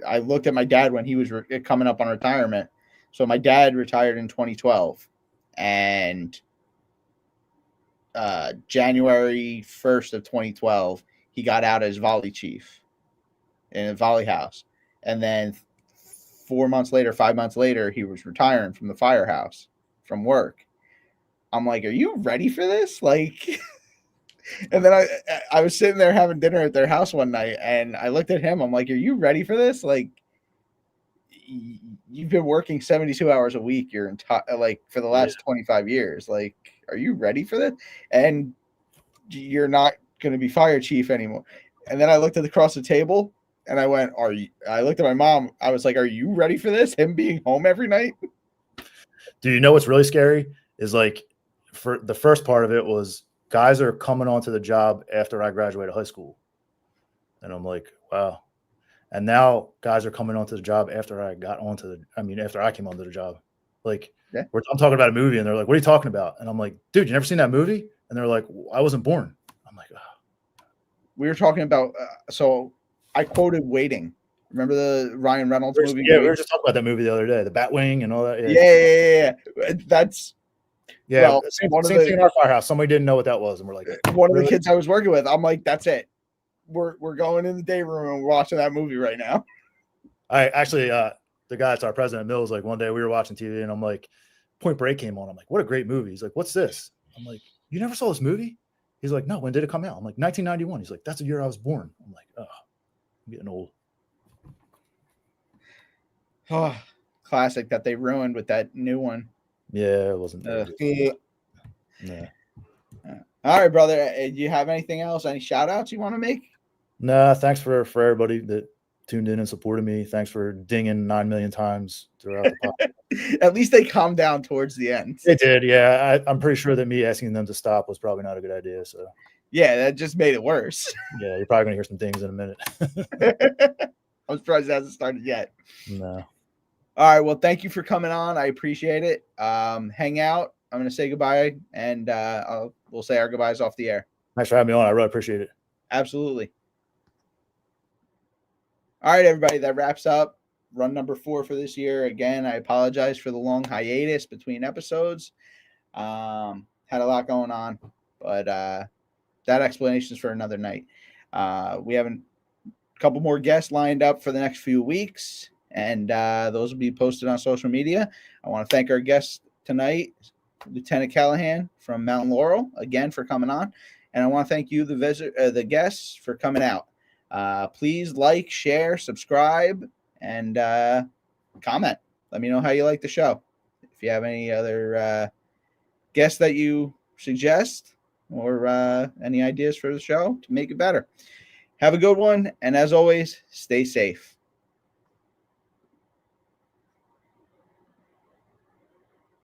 Speaker 1: I looked at my dad when he was coming up on retirement. So my dad retired in 2012, and January 1st of 2012, he got out as volley chief in a volley house. And then 5 months later, he was retiring from the Firehouse from work. I'm like, are you ready for this? Like, and then I was sitting there having dinner at their house one night, and I looked at him. I'm like, are you ready for this? Like, you've been working 72 hours a week your entire, like, for the last 25 years. Like, are you ready for this? And you're not going to be fire chief anymore. And then I looked across the table, and I went, I looked at my mom. I was like, are you ready for this? Him being home every night?
Speaker 2: Do you know what's really scary is, like, for the first part of it was guys are coming onto the job after I graduated high school. And I'm like, wow. And now guys are coming onto the job after I came onto the job. Like, I'm talking about a movie, and they're like, what are you talking about? And I'm like, dude, you never seen that movie? And they're like, I wasn't born. I'm like, oh.
Speaker 1: We were talking about, so I quoted Waiting. Remember the Ryan Reynolds movie?
Speaker 2: Yeah, we were just talking about that movie the other day, the Batwing and all that.
Speaker 1: Yeah. That's,
Speaker 2: same thing in our firehouse. Somebody didn't know what that was, and we're like,
Speaker 1: one of the kids I was working with, I'm like, that's it. We're going in the day room and we're watching that movie right now.
Speaker 2: I actually, the guy that's our president, Mills, like one day we were watching TV, and I'm like, Point Break came on. I'm like, what a great movie. He's like, what's this? I'm like, you never saw this movie? He's like, no, when did it come out? I'm like, 1991. He's like, that's the year I was born. I'm like, oh, I'm getting old.
Speaker 1: Oh, classic that they ruined with that new one.
Speaker 2: Yeah, it wasn't.
Speaker 1: Yeah. All right, brother. Do you have anything else? Any shout outs you want to make?
Speaker 2: Nah, thanks for everybody that tuned in and supported me. Thanks for dinging 9 million times throughout the podcast.
Speaker 1: At least they calmed down towards the end.
Speaker 2: They did, yeah. I'm pretty sure that me asking them to stop was probably not a good idea. So
Speaker 1: yeah, that just made it worse.
Speaker 2: Yeah, you're probably gonna hear some things in a minute.
Speaker 1: I'm surprised it hasn't started yet.
Speaker 2: No.
Speaker 1: All right. Well, thank you for coming on. I appreciate it. Hang out. I'm going to say goodbye, and we'll say our goodbyes off the air.
Speaker 2: Thanks for having me on. I really appreciate it.
Speaker 1: Absolutely. All right, everybody. That wraps up run number 4 for this year. Again, I apologize for the long hiatus between episodes. Had a lot going on, but that explanation is for another night. We have a couple more guests lined up for the next few weeks. and those will be posted on social media. I want to thank our guest tonight, Lieutenant Callahan from Mount Laurel, again for coming on, and I want to thank you, the guests, for coming out. Please like, share, subscribe, and comment. Let me know how you like the show. If you have any other guests that you suggest or any ideas for the show to make it better. Have a good one, and as always, stay safe.